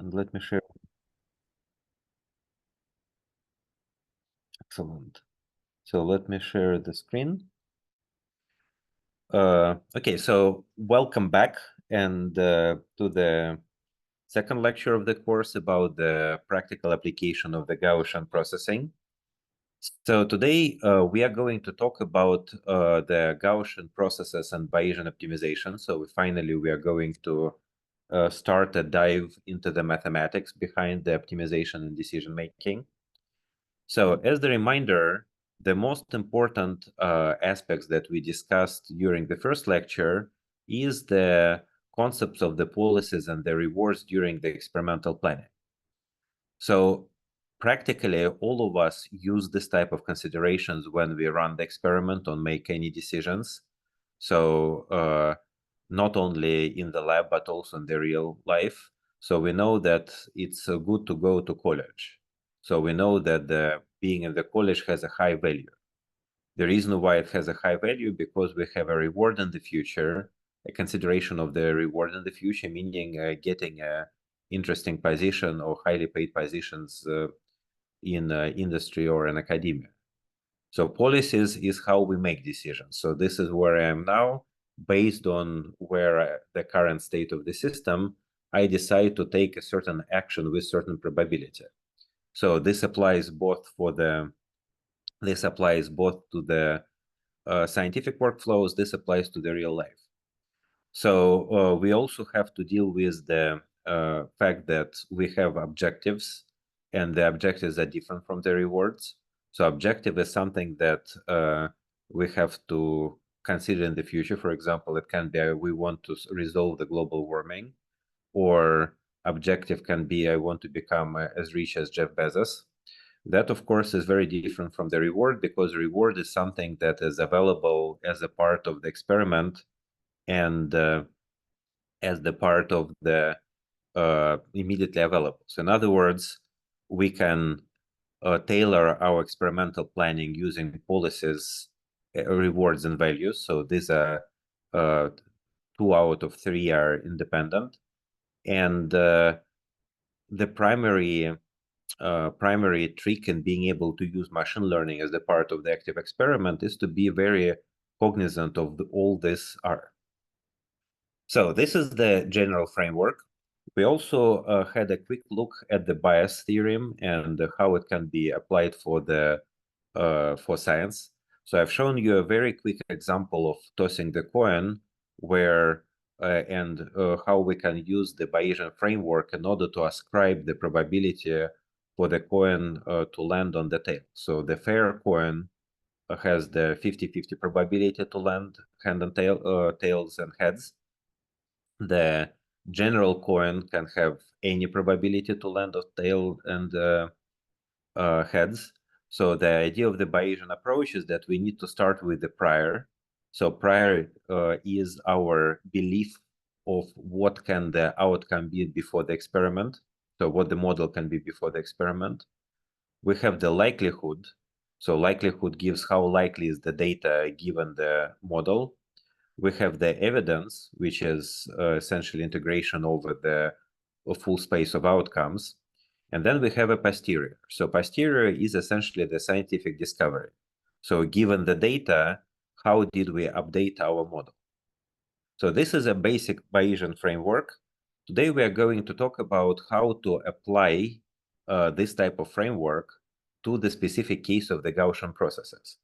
And let me share. Excellent. So let me share the screen. Okay, so welcome back and to the second lecture of the course about the practical application of the Gaussian processing. So today we are going to talk about the Gaussian processes and Bayesian optimization. So finally we are going to start a dive into the mathematics behind the optimization and decision making. So as the reminder, the most important aspects that we discussed during the first lecture is the concepts of the policies and the rewards during the experimental planning. So practically all of us use this type of considerations when we run the experiment or make any decisions. So not only in the lab, but also in the real life. So we know that it's good to go to college. So we know that being in the college has a high value. The reason why it has a high value because we have a reward in the future, a consideration of the reward in the future, meaning getting a interesting position or highly paid positions in industry or in academia. So policies is how we make decisions. So this is where I am now. Based on where the current state of the system, I decide to take a certain action with certain probability. So this applies both to the scientific workflows. This applies to the real life. So we also have to deal with the fact that we have objectives, and the objectives are different from the rewards. So objective is something that we have to consider in the future. For example, it can be we want to resolve the global warming, or objective can be I want to become as rich as Jeff Bezos. That, of course, is very different from the reward, because reward is something that is available as a part of the experiment and as the part of the immediately available. So in other words, we can tailor our experimental planning using policies, rewards, and values. So these are 2 out of 3 are independent. And the primary trick in being able to use machine learning as the part of the active experiment is to be very cognizant of all this are. So this is the general framework. We also had a quick look at the bias theorem and how it can be applied for science. So I've shown you a very quick example of tossing the coin, where and how we can use the Bayesian framework in order to ascribe the probability for the coin to land on the tail. So the fair coin has the 50-50 probability to land tails and heads. The general coin can have any probability to land on tail and heads. So the idea of the Bayesian approach is that we need to start with the prior. So prior is our belief of what can the outcome be before the experiment. So what the model can be before the experiment. We have the likelihood. So likelihood gives how likely is the data given the model. We have the evidence, which is essentially integration over the full space of outcomes. And then we have a posterior. So posterior is essentially the scientific discovery. So given the data, how did we update our model? So this is a basic Bayesian framework. Today we are going to talk about how to apply this type of framework to the specific case of the Gaussian processes.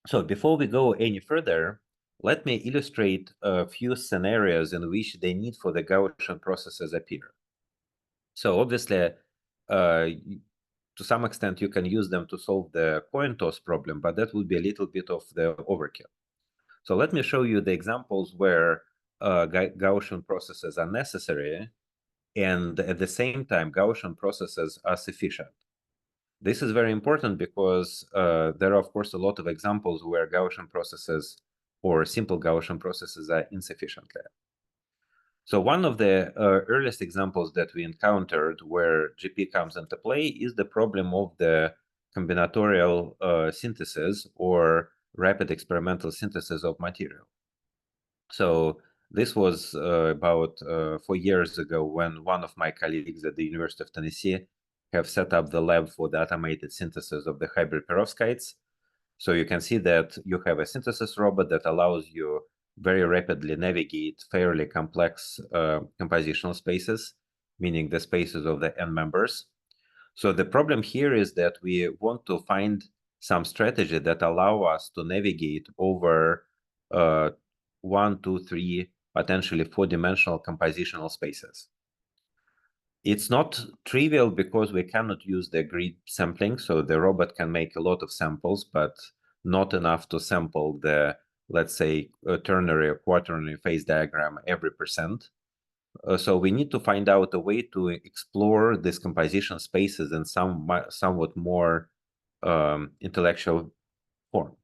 So before we go any further, let me illustrate a few scenarios in which the need for the Gaussian processes appear. So obviously, to some extent, you can use them to solve the coin toss problem, but that would be a little bit of the overkill. So let me show you the examples where Gaussian processes are necessary, and at the same time, Gaussian processes are sufficient. This is very important because there are, of course, a lot of examples where Gaussian processes or simple Gaussian processes are insufficient there. So one of the earliest examples that we encountered where GP comes into play is the problem of the combinatorial synthesis or rapid experimental synthesis of material. So This was about 4 years ago when one of my colleagues at the University of Tennessee have set up the lab for the automated synthesis of the hybrid perovskites. So you can see that you have a synthesis robot that allows you very rapidly navigate fairly complex compositional spaces, meaning the spaces of the n members. So the problem here is that we want to find some strategy that allow us to navigate over 1, 2, 3, potentially 4-dimensional compositional spaces. It's not trivial because we cannot use the grid sampling, so the robot can make a lot of samples, but not enough to sample the, let's say, ternary or quaternary phase diagram every percent. So we need to find out a way to explore these composition spaces in somewhat more intellectual form.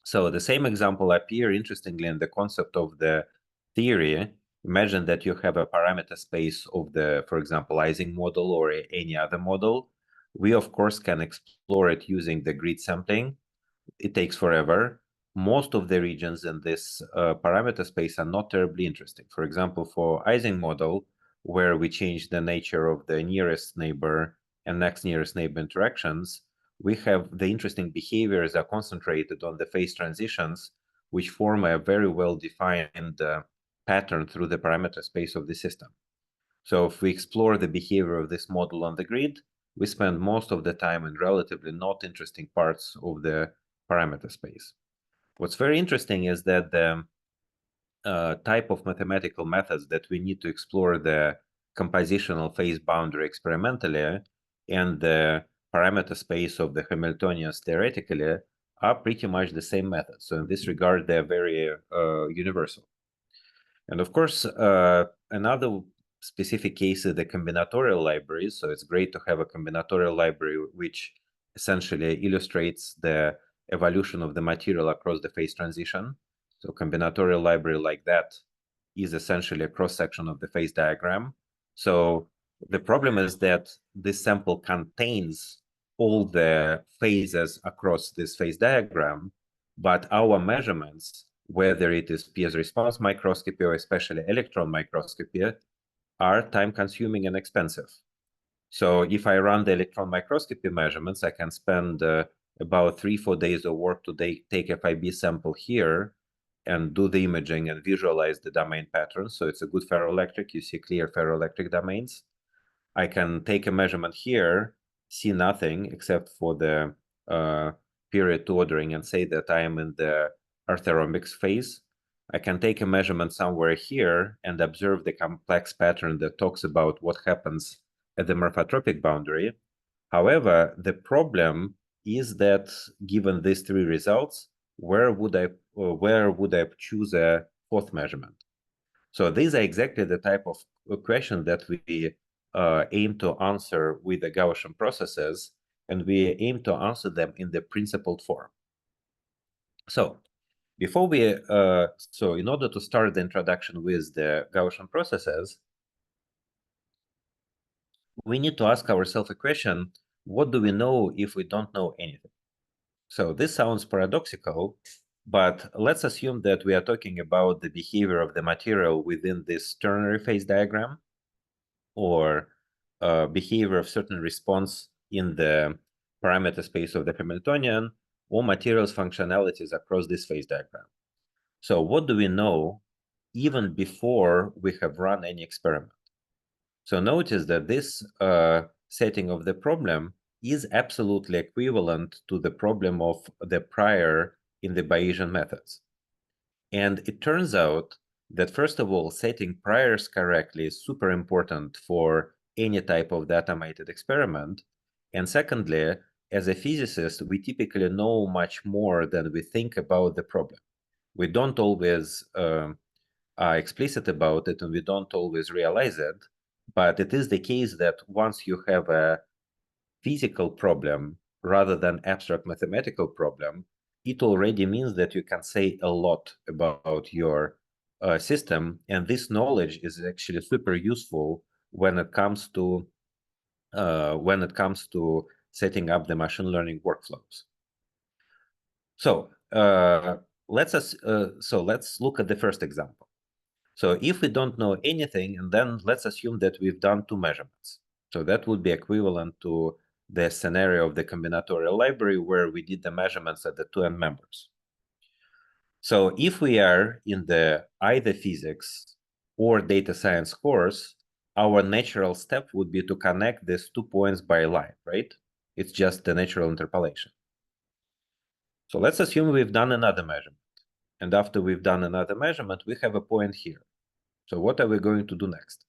So the same example appear interestingly in the concept of the theory. Imagine that you have a parameter space of the, for example, Ising model or any other model. We, of course, can explore it using the grid sampling. It takes forever. Most of the regions in this parameter space are not terribly interesting. For example, for Ising model, where we change the nature of the nearest neighbor and next nearest neighbor interactions, we have the interesting behaviors are concentrated on the phase transitions, which form a very well-defined pattern through the parameter space of the system. So if we explore the behavior of this model on the grid, we spend most of the time in relatively not interesting parts of the parameter space. What's very interesting is that the type of mathematical methods that we need to explore the compositional phase boundary experimentally and the parameter space of the Hamiltonians theoretically are pretty much the same methods. So in this regard, they're very universal. And of course, another specific case is the combinatorial libraries. So it's great to have a combinatorial library which essentially illustrates the evolution of the material across the phase transition. So combinatorial library like that is essentially a cross-section of the phase diagram. So the problem is that this sample contains all the phases across this phase diagram, but our measurements, whether it is piezo response microscopy or especially electron microscopy, are time-consuming and expensive. So if I run the electron microscopy measurements, I can spend about 3-4 days of work to take a FIB sample here and do the imaging and visualize the domain patterns. So it's a good ferroelectric. You see clear ferroelectric domains. I can take a measurement here, see nothing except for the period to ordering and say that I am in the orthorhombics phase. I can take a measurement somewhere here and observe the complex pattern that talks about what happens at the morphotropic boundary. However, the problem is that given these three results, where would I choose a fourth measurement? So these are exactly the type of question that we aim to answer with the Gaussian processes, and we aim to answer them in the principled form. So before we, so in order to start the introduction with the Gaussian processes, we need to ask ourselves a question: what do we know if we don't know anything? So this sounds paradoxical, but let's assume that we are talking about the behavior of the material within this ternary phase diagram, or behavior of certain response in the parameter space of the Hamiltonian, or materials functionalities across this phase diagram. So what do we know even before we have run any experiment? So notice that this setting of the problem is absolutely equivalent to the problem of the prior in the Bayesian methods. And it turns out that, first of all, setting priors correctly is super important for any type of automated experiment. And secondly, as a physicist, we typically know much more than we think about the problem. We don't always are explicit about it, and we don't always realize it. But it is the case that once you have a physical problem rather than abstract mathematical problem, it already means that you can say a lot about your system. And this knowledge is actually super useful when it comes to setting up the machine learning workflows. So let's look at the first example. So if we don't know anything, and then let's assume that we've done 2 measurements. So that would be equivalent to the scenario of the combinatorial library where we did the measurements at the 2 end members. So if we are in the either physics or data science course, our natural step would be to connect these 2 points by a line, right? It's just the natural interpolation. So let's assume we've done another measurement. And after we've done another measurement, we have a point here. So what are we going to do next?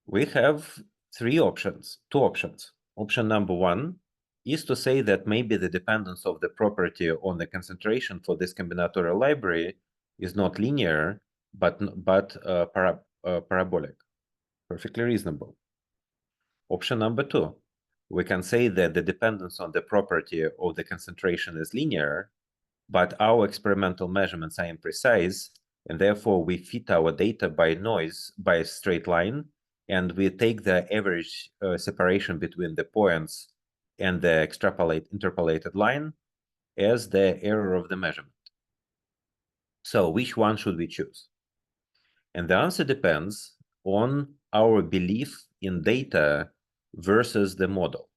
We have 2 options. Option number 1 is to say that maybe the dependence of the property on the concentration for this combinatorial library is not linear, but parabolic. Perfectly reasonable. Option number 2, we can say that the dependence on the property of the concentration is linear, but our experimental measurements are imprecise, and therefore we fit our data by noise by a straight line, and we take the average separation between the points and the interpolated line as the error of the measurement. So which one should we choose? And the answer depends on our belief in data versus the model.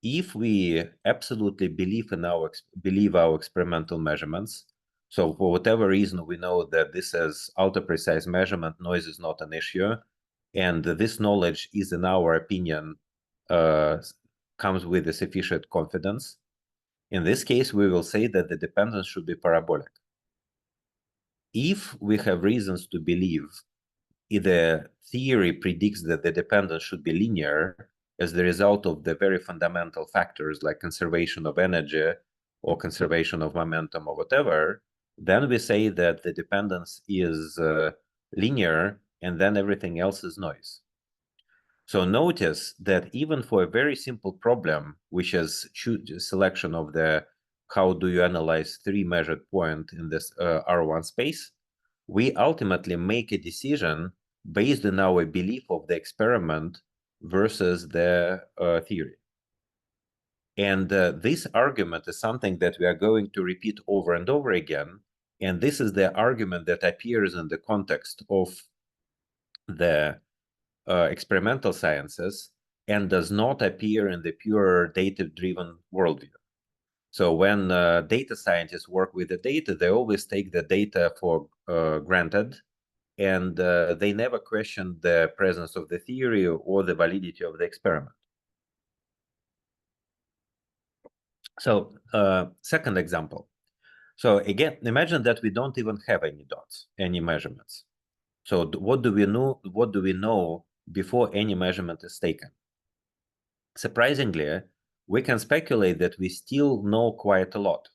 If we absolutely believe our experimental measurements, so for whatever reason we know that this is ultra precise measurement, noise is not an issue, and this knowledge is, in our opinion, comes with a sufficient confidence. In this case, we will say that the dependence should be parabolic. If we have reasons to believe the theory predicts that the dependence should be linear as the result of the very fundamental factors like conservation of energy or conservation of momentum or whatever, then we say that the dependence is linear, and then everything else is noise. So notice that even for a very simple problem, which is selection of the how do you analyze 3 measured point in this R1 space, we ultimately make a decision based on our belief of the experiment versus the theory. And this argument is something that we are going to repeat over and over again. And this is the argument that appears in the context of the experimental sciences and does not appear in the pure data-driven worldview. So when data scientists work with the data, they always take the data for granted, and they never question the presence of the theory or the validity of the experiment. So second example. So again, imagine that we don't even have any dots, any measurements. So what do we know? What do we know before any measurement is taken? Surprisingly, we can speculate that we still know quite a lot.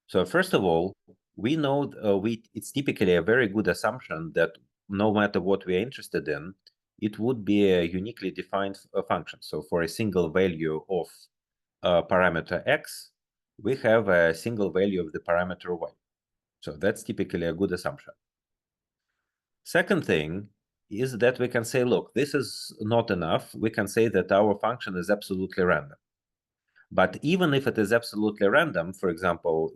So first of all, we know it's typically a very good assumption that no matter what we are interested in, it would be a uniquely defined function. So for a single value of parameter x, we have a single value of the parameter y. So that's typically a good assumption. Second thing is that we can say, look, this is not enough. We can say that our function is absolutely random. But even if it is absolutely random, for example,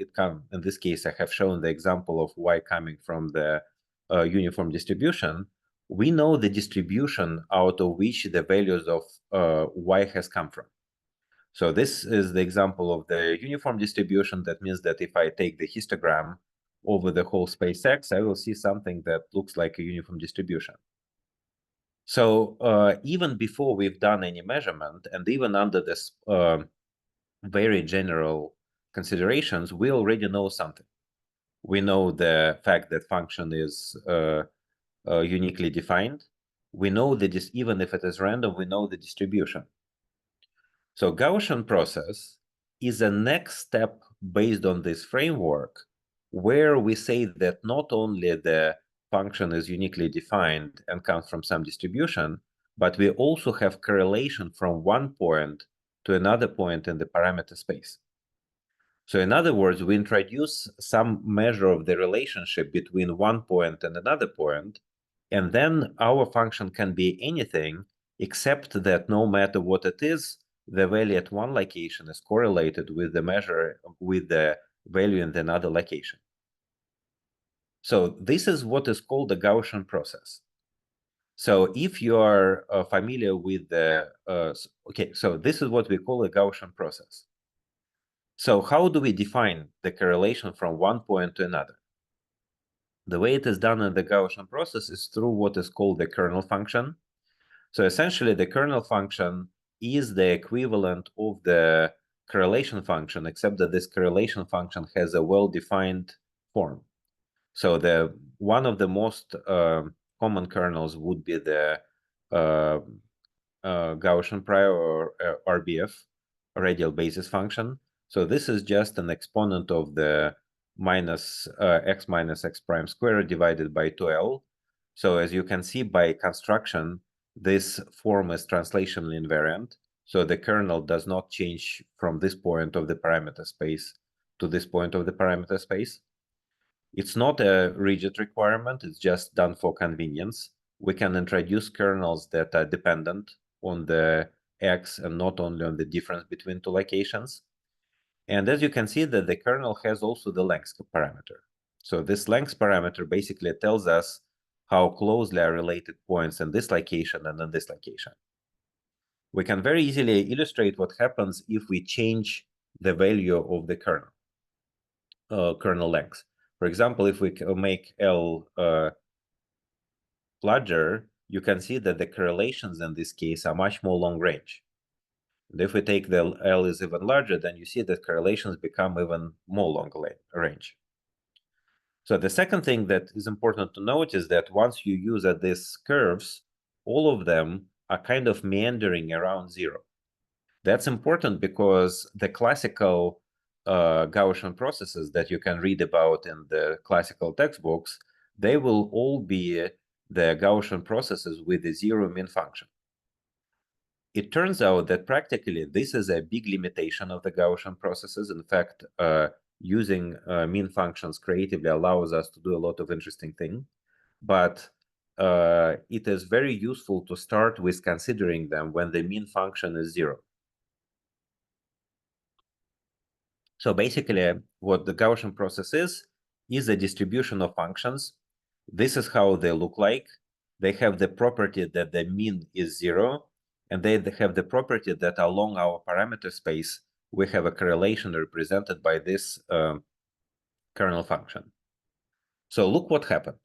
in this case, I have shown the example of y coming from the uniform distribution. We know the distribution out of which the values of y has come from. So this is the example of the uniform distribution. That means that if I take the histogram over the whole space X, I will see something that looks like a uniform distribution. So even before we've done any measurement, and even under this very general considerations, we already know something. We know the fact that function is uniquely defined. We know that even if it is random, we know the distribution. So Gaussian process is a next step based on this framework, where we say that not only the function is uniquely defined and comes from some distribution, but we also have correlation from one point to another point in the parameter space. So in other words, we introduce some measure of the relationship between one point and another point, and then our function can be anything except that no matter what it is, the value at one location is correlated with the measure with the value in another location. So this is what is called the Gaussian process. So if you are familiar with the, okay, so this is what we call a Gaussian process. So how do we define the correlation from one point to another? The way it is done in the Gaussian process is through what is called the kernel function. So essentially, the kernel function is the equivalent of the correlation function, except that this correlation function has a well-defined form. So the one of the most common kernels would be the uh, Gaussian prior or RBF, radial basis function. So this is just an exponent of the minus x prime squared divided by 2L. So as you can see by construction, this form is translationally invariant. So the kernel does not change from this point of the parameter space to this point of the parameter space. It's not a rigid requirement, it's just done for convenience. We can introduce kernels that are dependent on the x and not only on the difference between two locations. And as you can see that the kernel has also the length parameter. So this length parameter basically tells us how closely are related points in this location and in this location. We can very easily illustrate what happens if we change the value of the kernel length. For example, if we make L larger, you can see that the correlations in this case are much more long range. And if we take the L is even larger, then you see that correlations become even more long range. So the second thing that is important to note is that once you use these curves, all of them are kind of meandering around zero. That's important because the classical Gaussian processes that you can read about in the classical textbooks, they will all be the Gaussian processes with a zero mean function. It turns out that practically this is a big limitation of the Gaussian processes. In fact, using mean functions creatively allows us to do a lot of interesting things. But it is very useful to start with considering them when the mean function is zero. So basically, what the Gaussian process is a distribution of functions. This is how they look like. They have the property that the mean is zero, and they have the property that along our parameter space, we have a correlation represented by this kernel function. So look what happened.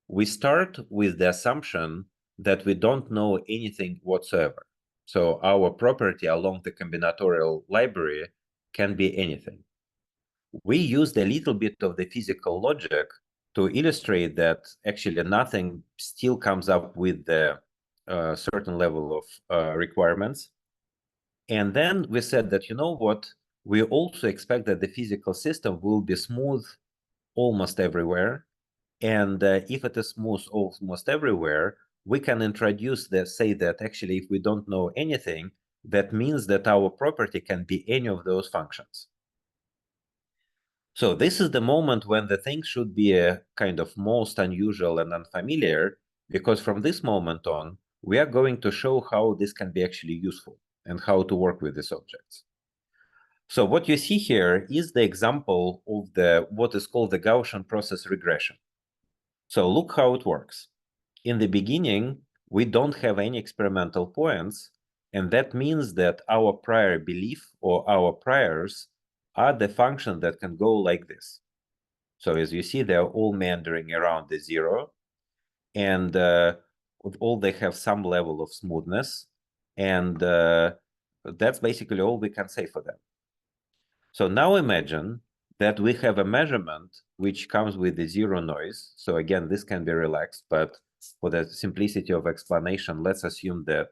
We start with the assumption that we don't know anything whatsoever. So our property along the combinatorial library can be anything. We used a little bit of the physical logic to illustrate that actually nothing still comes up with the certain level of requirements. And then we said that, you know what, we also expect that the physical system will be smooth almost everywhere. And if it is smooth almost everywhere, we can introduce the say that actually if we don't know anything, that means that our property can be any of those functions. So this is the moment when the thing should be a kind of most unusual and unfamiliar, because from this moment on, we are going to show how this can be actually useful and how to work with these objects. So what you see here is the example of the what is called the Gaussian process regression. So look how it works. In the beginning, we don't have any experimental points, and that means that our prior belief or our priors are the function that can go like this. So as you see, they're all meandering around the zero, and all they have some level of smoothness, and that's basically all we can say for them. So now imagine that we have a measurement which comes with the zero noise. So again, this can be relaxed, but for the simplicity of explanation, let's assume that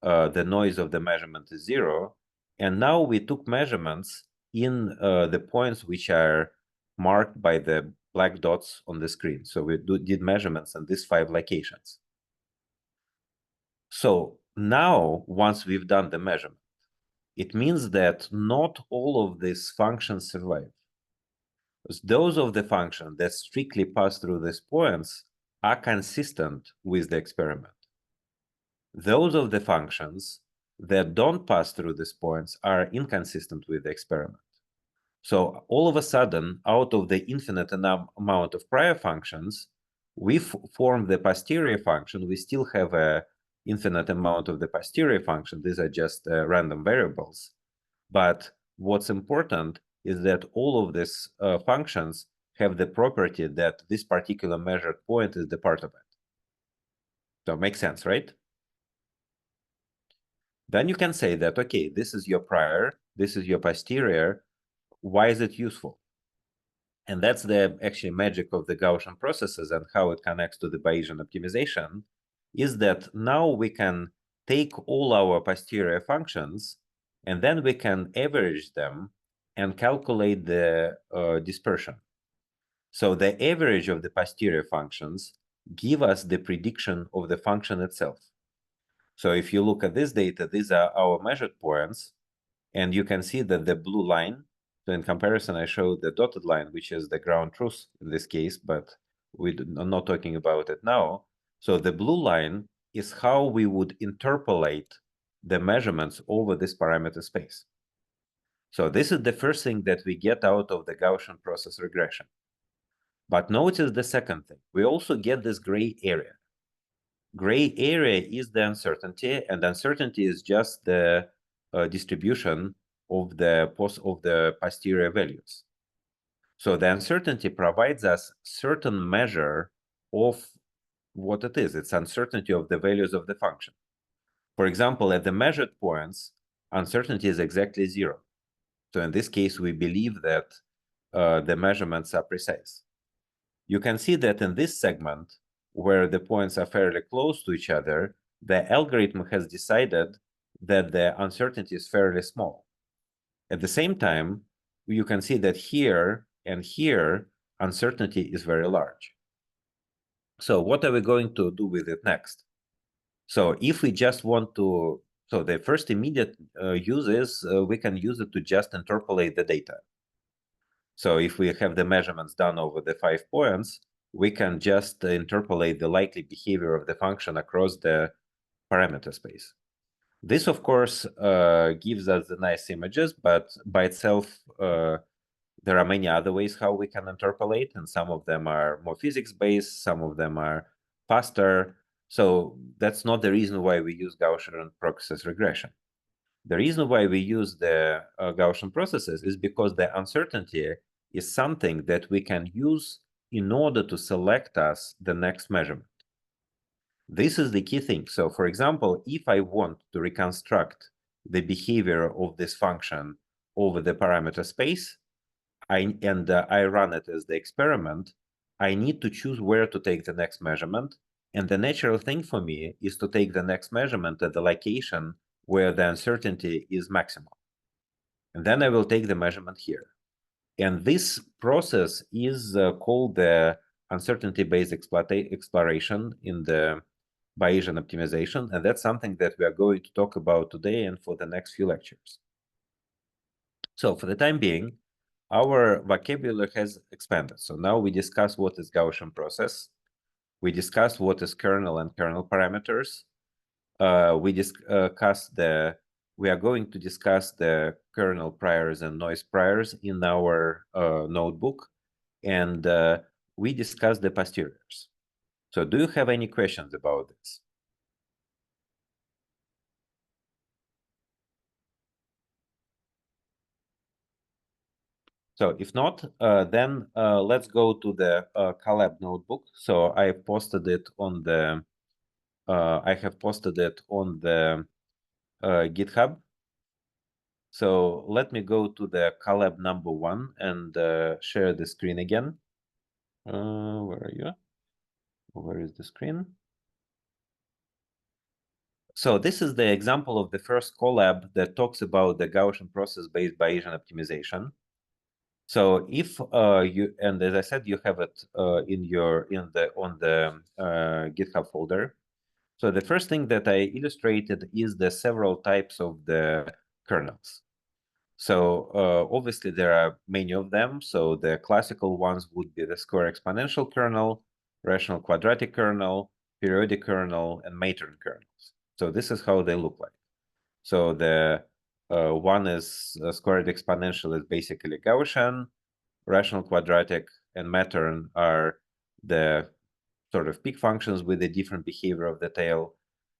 the noise of the measurement is zero. And now we took measurements in the points which are marked by the black dots on the screen. So we did measurements in these 5 locations. So now, once we've done the measurement, it means that not all of these functions survive. Those of the functions that strictly pass through these points are consistent with the experiment. Those of the functions that don't pass through these points are inconsistent with the experiment. So all of a sudden, out of the infinite amount of prior functions, we form the posterior function. We still have a infinite amount of the posterior function. These are just random variables. But what's important is that all of these functions have the property that this particular measured point is the part of it. So it makes sense, right? Then you can say that, okay, this is your prior, this is your posterior. Why is it useful? And that's the actually magic of the Gaussian processes and how it connects to the Bayesian optimization, is that now we can take all our posterior functions and then we can average them and calculate the dispersion. So the average of the posterior functions give us the prediction of the function itself. So if you look at this data, these are our measured points, and you can see that the blue line, so in comparison, I showed the dotted line, which is the ground truth in this case, but we're not talking about it now. So the blue line is how we would interpolate the measurements over this parameter space. So this is the first thing that we get out of the Gaussian process regression. But notice the second thing. We also get this gray area. Gray area is the uncertainty, and uncertainty is just the distribution of the posterior values. So the uncertainty provides us certain measure of what it is. It's uncertainty of the values of the function. For example, at the measured points, uncertainty is exactly 0. So in this case, we believe that the measurements are precise. You can see that in this segment, where the points are fairly close to each other, the algorithm has decided that the uncertainty is fairly small. At the same time, you can see that here and here, uncertainty is very large. So what are we going to do with it next? So if we just want to, so the first immediate use is we can use it to just interpolate the data. So if we have the measurements done over the 5 points, we can just interpolate the likely behavior of the function across the parameter space. This, of course, gives us the nice images, but by itself, there are many other ways how we can interpolate, and some of them are more physics-based, some of them are faster. So that's not the reason why we use Gaussian process regression. The reason why we use the Gaussian processes is because the uncertainty is something that we can use in order to select us the next measurement. This is the key thing. So for example, if I want to reconstruct the behavior of this function over the parameter space, I run it as the experiment, I need to choose where to take the next measurement. And the natural thing for me is to take the next measurement at the location where the uncertainty is maximal. And then I will take the measurement here. And this process is called the uncertainty-based exploration in the Bayesian optimization. And that's something that we are going to talk about today and for the next few lectures. So for the time being, our vocabulary has expanded. So now we discuss what is Gaussian process. We discuss what is kernel and kernel parameters. We are going to discuss the kernel priors and noise priors in our notebook, and we discuss the posteriors. So do you have any questions about this? So if not, then let's go to the Collab notebook. So I posted it on the I have posted it on the GitHub. So let me go to the collab number 1 and share the screen again. Where are you? Where is the screen? So this is the example of the first collab that talks about the Gaussian process-based Bayesian optimization. So if and as I said, you have it on the GitHub folder. So the first thing that I illustrated is the several types of the kernels. So obviously there are many of them. So the classical ones would be the square exponential kernel, rational quadratic kernel, periodic kernel, and matron kernels. So this is how they look like. So the One is squared exponential is basically Gaussian, rational quadratic and Mattern are the sort of peak functions with a different behavior of the tail.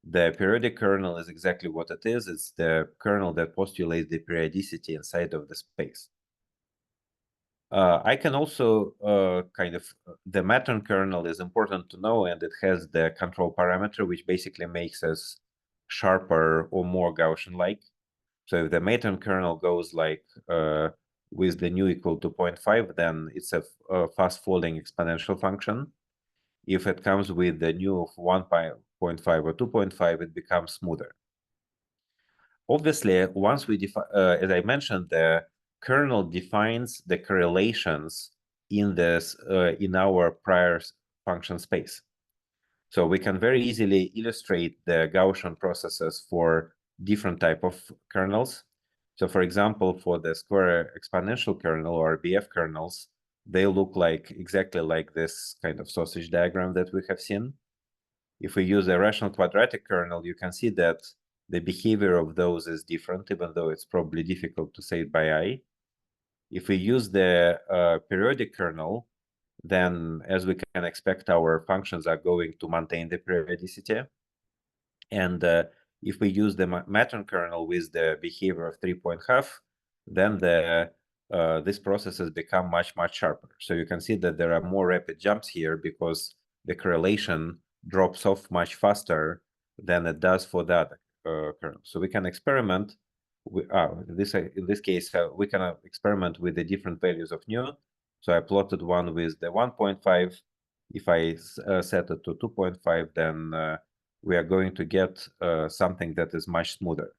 The periodic kernel is exactly what it is. It's the kernel that postulates the periodicity inside of the space. I can also the Mattern kernel is important to know, and it has the control parameter, which basically makes us sharper or more Gaussian-like. So if the Mattern kernel goes like with the nu equal to 0.5, then it's a fast-folding exponential function. If it comes with the nu of 1.5 or 2.5, it becomes smoother. Obviously, once we define, as I mentioned, the kernel defines the correlations in this in our prior function space. So we can very easily illustrate the Gaussian processes for different type of kernels. So for example, for the square exponential kernel or BF kernels, they look like exactly like this kind of sausage diagram that we have seen. If we use a rational quadratic kernel, you can see that the behavior of those is different, even though it's probably difficult to say it by eye. If we use the periodic kernel, then as we can expect, our functions are going to maintain the periodicity. And if we use the Mattern kernel with the behavior of 3.5, then these processes become much sharper. So you can see that there are more rapid jumps here because the correlation drops off much faster than it does for the other kernel. So we can experiment. In this case, we can experiment with the different values of nu. So I plotted one with the 1.5. If I set it to 2.5, then we are going to get something that is much smoother.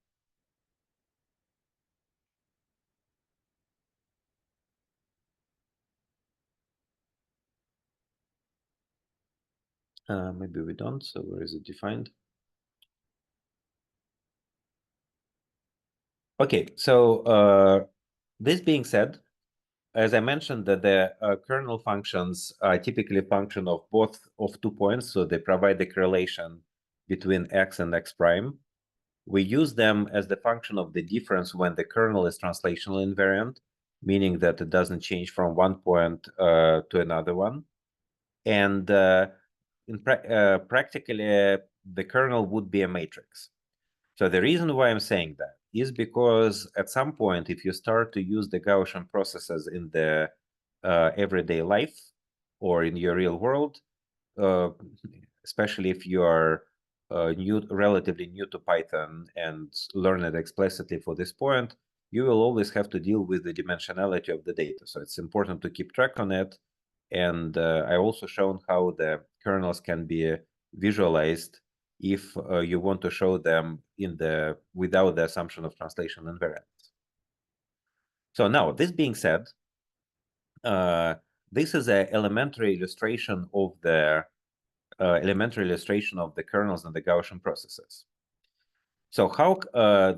Maybe we don't, so where is it defined? Okay, so this being said, as I mentioned, that the kernel functions are typically function of both of 2 points, so they provide the correlation between x and x prime. We use them as the function of the difference when the kernel is translational invariant, meaning that it doesn't change from one point to another one. And practically, the kernel would be a matrix. So the reason why I'm saying that is because at some point, if you start to use the Gaussian processes in the everyday life or in your real world, uh, especially if you are relatively new to Python and learn it explicitly for this point, you will always have to deal with the dimensionality of the data. So it's important to keep track on it. And I also shown how the kernels can be visualized if you want to show them without the assumption of translation invariance. So now, this being said, this is an elementary illustration of the kernels and the Gaussian processes. So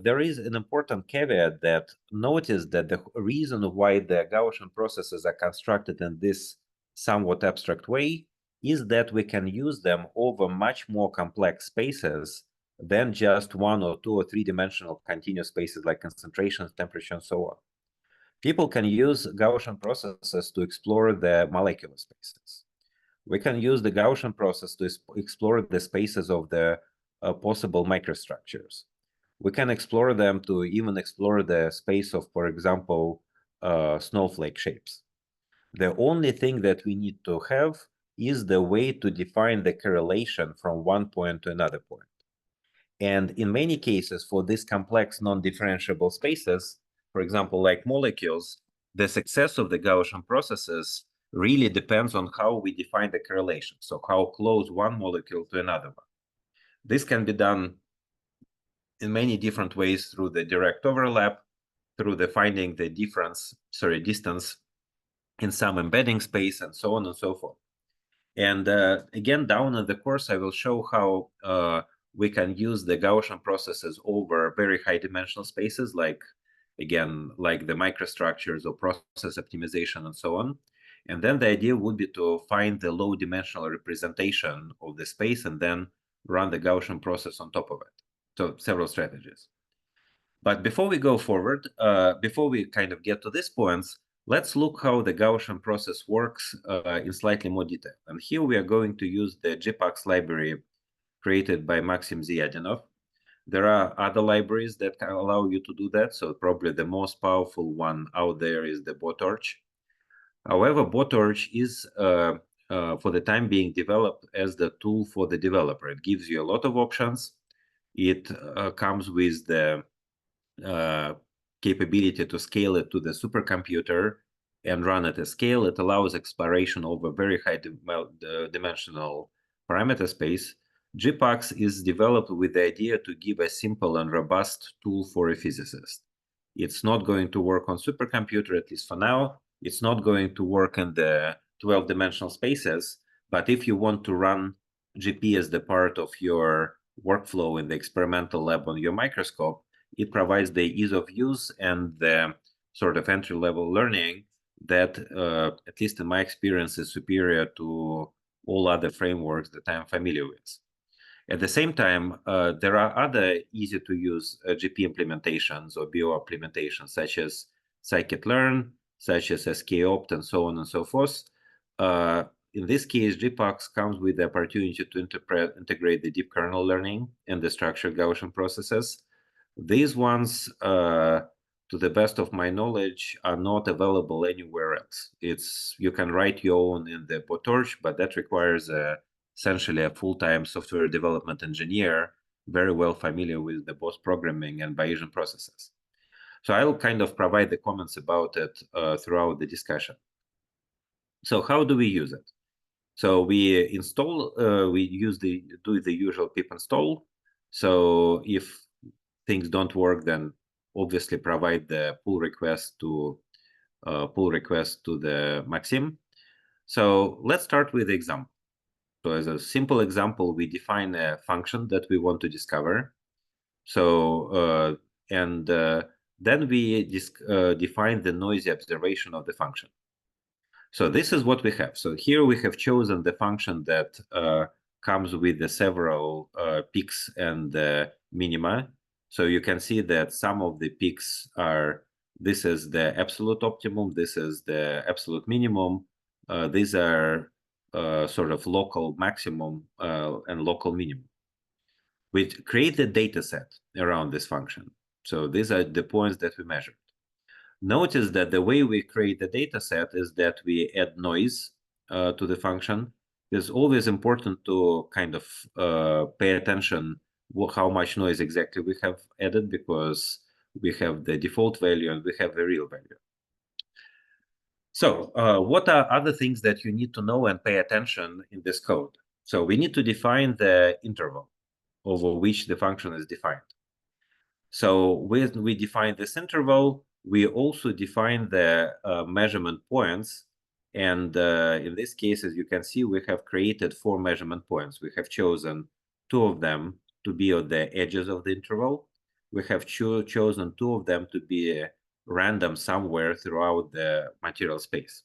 there is an important caveat that notice that the reason why the Gaussian processes are constructed in this somewhat abstract way is that we can use them over much more complex spaces than just 1 or 2 or 3-dimensional continuous spaces like concentrations, temperature, and so on. People can use Gaussian processes to explore the molecular spaces. We can use the Gaussian process to explore the spaces of the possible microstructures. We can explore them to even explore the space of, for example, snowflake shapes. The only thing that we need to have is the way to define the correlation from one point to another point. And in many cases, for these complex non-differentiable spaces, for example, like molecules, the success of the Gaussian processes really depends on how we define the correlation. So how close one molecule to another one. This can be done in many different ways through the direct overlap, through the finding the distance in some embedding space, and so on and so forth. And again, down in the course, I will show how we can use the Gaussian processes over very high dimensional spaces, like the microstructures or process optimization and so on. And then the idea would be to find the low dimensional representation of the space and then run the Gaussian process on top of it. So several strategies. But before we go forward, before we kind of get to these points, let's look how the Gaussian process works in slightly more detail. And here we are going to use the GPAX library created by Maxim Zyadinov. There are other libraries that can allow you to do that. So probably the most powerful one out there is the BotOrch. However, BotOrch is, for the time being, developed as the tool for the developer. It gives you a lot of options. It comes with the capability to scale it to the supercomputer and run at a scale. It allows exploration over very high dimensional parameter space. GPAX is developed with the idea to give a simple and robust tool for a physicist. It's not going to work on supercomputer, at least for now. It's not going to work in the 12-dimensional spaces. But if you want to run GP as the part of your workflow in the experimental lab on your microscope, it provides the ease of use and the sort of entry-level learning that, at least in my experience, is superior to all other frameworks that I'm familiar with. At the same time, there are other easy-to-use GP implementations or BO implementations, such as scikit-learn, such as skopt, and so on and so forth. In this case, GPAX comes with the opportunity to integrate the deep kernel learning and the structured Gaussian processes. These ones, to the best of my knowledge, are not available anywhere else. You can write your own in the BotOrch, but that requires essentially a full-time software development engineer, very well familiar with the both programming and Bayesian processes. So I will kind of provide the comments about it throughout the discussion. So how do we use it? So we install, we do the usual pip install. So if things don't work, then obviously provide the pull request to the Maxim. So let's start with the example. So as a simple example, we define a function that we want to discover. So then we define the noisy observation of the function. So this is what we have. So here we have chosen the function that comes with the several peaks and minima. So you can see that some of the peaks are, this is the absolute optimum, this is the absolute minimum. These are sort of local maximum and local minimum. We create a data set around this function. So these are the points that we measured. Notice that the way we create the data set is that we add noise to the function. It's always important to kind of pay attention how much noise exactly we have added, because we have the default value and we have the real value. So what are other things that you need to know and pay attention in this code? So we need to define the interval over which the function is defined. So when we define this interval, we also define the measurement points. And in this case, as you can see, we have created 4 measurement points. We have chosen 2 of them to be on the edges of the interval. We have chosen 2 of them to be random somewhere throughout the material space.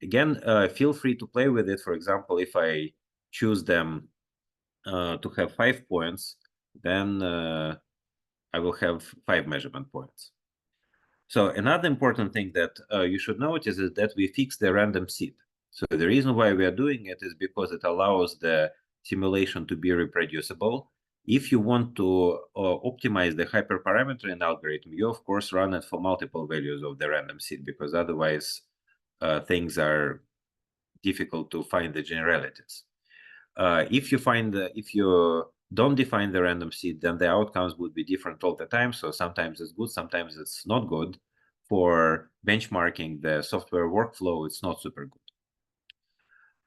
Again, feel free to play with it. For example, if I choose them to have 5 points, then I will have 5 measurement points. So another important thing that you should notice is that we fix the random seed. So the reason why we are doing it is because it allows the simulation to be reproducible. If you want to optimize the hyperparametering algorithm, you of course run it for multiple values of the random seed, because otherwise things are difficult to find the generalities. If you don't define the random seed, then the outcomes would be different all the time. So sometimes it's good, sometimes it's not good. For benchmarking the software workflow, it's not super good.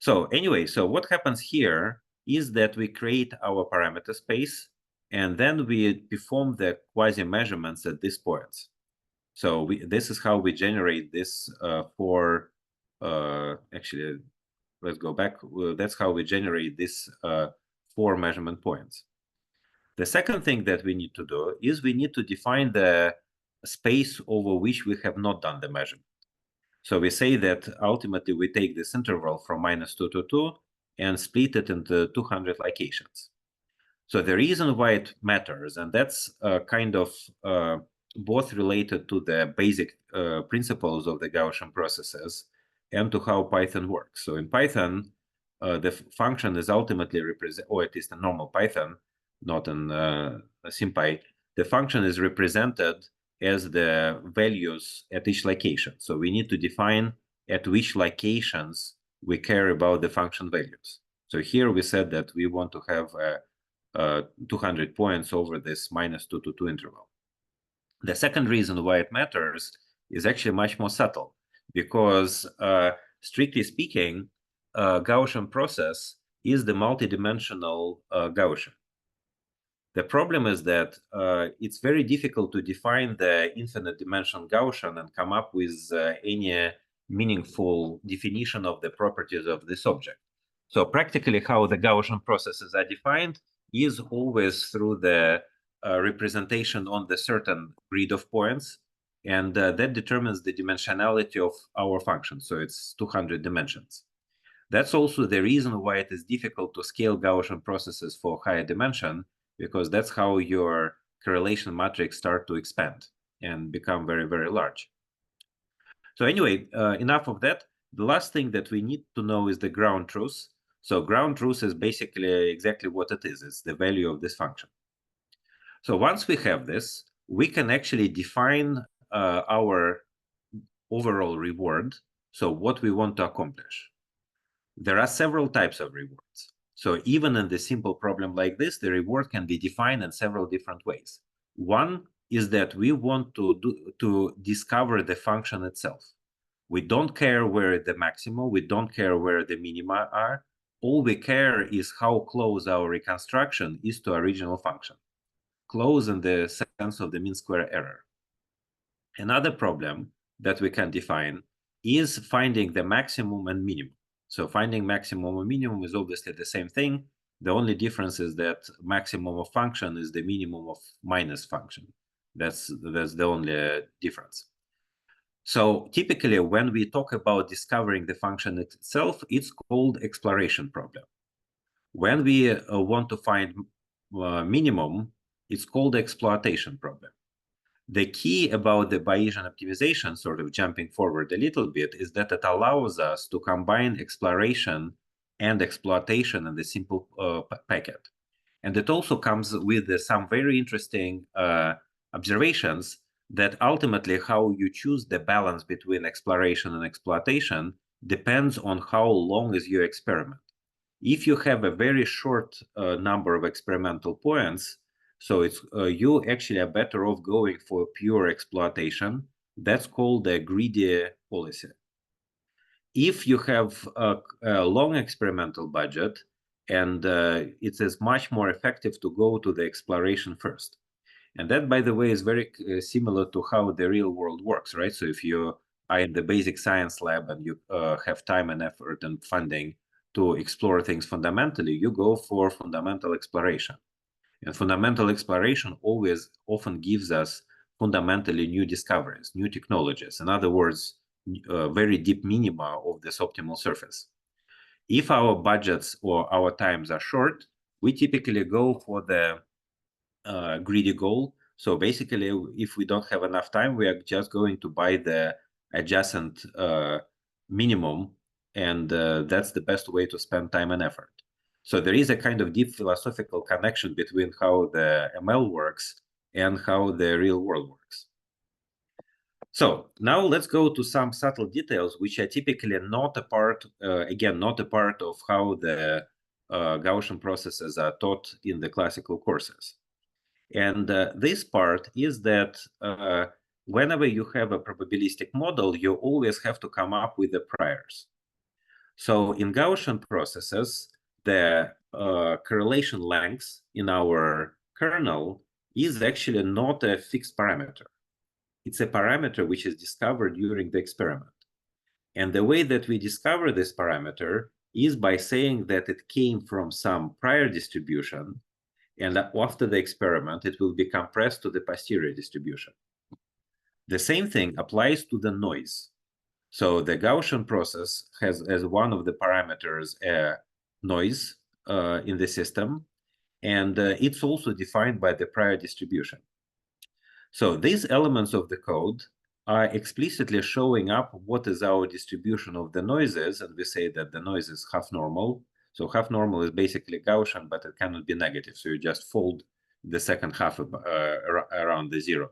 So anyway, so what happens here is that we create our parameter space, and then we perform the quasi measurements at these points. So this is how we generate this actually, let's go back. That's how we generate this 4 measurement points. The second thing that we need to do is we need to define the space over which we have not done the measurement. So we say that ultimately we take this interval from -2 to 2 and split it into 200 locations. So the reason why it matters, and that's kind of both related to the basic principles of the Gaussian processes and to how Python works. So in Python, the function is ultimately represented, or at least in normal Python, not in SymPy, the function is represented as the values at each location. So we need to define at which locations we care about the function values. So here we said that we want to have 200 points over this -2 to 2 interval. The second reason why it matters is actually much more subtle, because strictly speaking, Gaussian process is the multidimensional Gaussian. The problem is that it's very difficult to define the infinite dimension Gaussian and come up with any meaningful definition of the properties of this object. So practically how the Gaussian processes are defined is always through the representation on the certain grid of points, and that determines the dimensionality of our function. So it's 200 dimensions. That's also the reason why it is difficult to scale Gaussian processes for higher dimension, because that's how your correlation matrix start to expand and become very, very large. So anyway, enough of that. The last thing that we need to know is the ground truth. So ground truth is basically exactly what it is. It's the value of this function. So once we have this, we can actually define our overall reward. So what we want to accomplish. There are several types of rewards. So even in the simple problem like this, the reward can be defined in several different ways. One is that we want to discover the function itself. We don't care where the maxima, we don't care where the minima are. All we care is how close our reconstruction is to original function. Close in the sense of the mean square error. Another problem that we can define is finding the maximum and minimum. So finding maximum and minimum is obviously the same thing. The only difference is that maximum of function is the minimum of minus function. That's the only difference. So typically when we talk about discovering the function itself, it's called exploration problem. When we want to find minimum, it's called exploitation problem. The key about the Bayesian optimization, sort of jumping forward a little bit, is that it allows us to combine exploration and exploitation in the simple packet. And it also comes with some very interesting observations that ultimately how you choose the balance between exploration and exploitation depends on how long is your experiment. If you have a very short number of experimental points, so it's you actually are better off going for pure exploitation. That's called a greedy policy. If you have a long experimental budget, and it is much more effective to go to the exploration first. And that, by the way, is very similar to how the real world works, right? So if you are in the basic science lab and you have time and effort and funding to explore things fundamentally, you go for fundamental exploration. And fundamental exploration always often gives us fundamentally new discoveries, new technologies. In other words, very deep minima of this optimal surface. If our budgets or our times are short, we typically go for the greedy goal. So basically, if we don't have enough time, we are just going to buy the adjacent minimum, and that's the best way to spend time and effort. So there is a kind of deep philosophical connection between how the ML works and how the real world works. So now let's go to some subtle details, which are typically not a part, again, not a part of how the Gaussian processes are taught in the classical courses. And this part is that whenever you have a probabilistic model, you always have to come up with the priors. So in Gaussian processes, the correlation length in our kernel is actually not a fixed parameter. It's a parameter which is discovered during the experiment. And the way that we discover this parameter is by saying that it came from some prior distribution, and after the experiment, it will be compressed to the posterior distribution. The same thing applies to the noise. So the Gaussian process has as one of the parameters noise in the system, and it's also defined by the prior distribution. So these elements of the code are explicitly showing up what is our distribution of the noises, and we say that the noise is half normal. So half normal is basically Gaussian, but it cannot be negative. So you just fold the second half around the zero.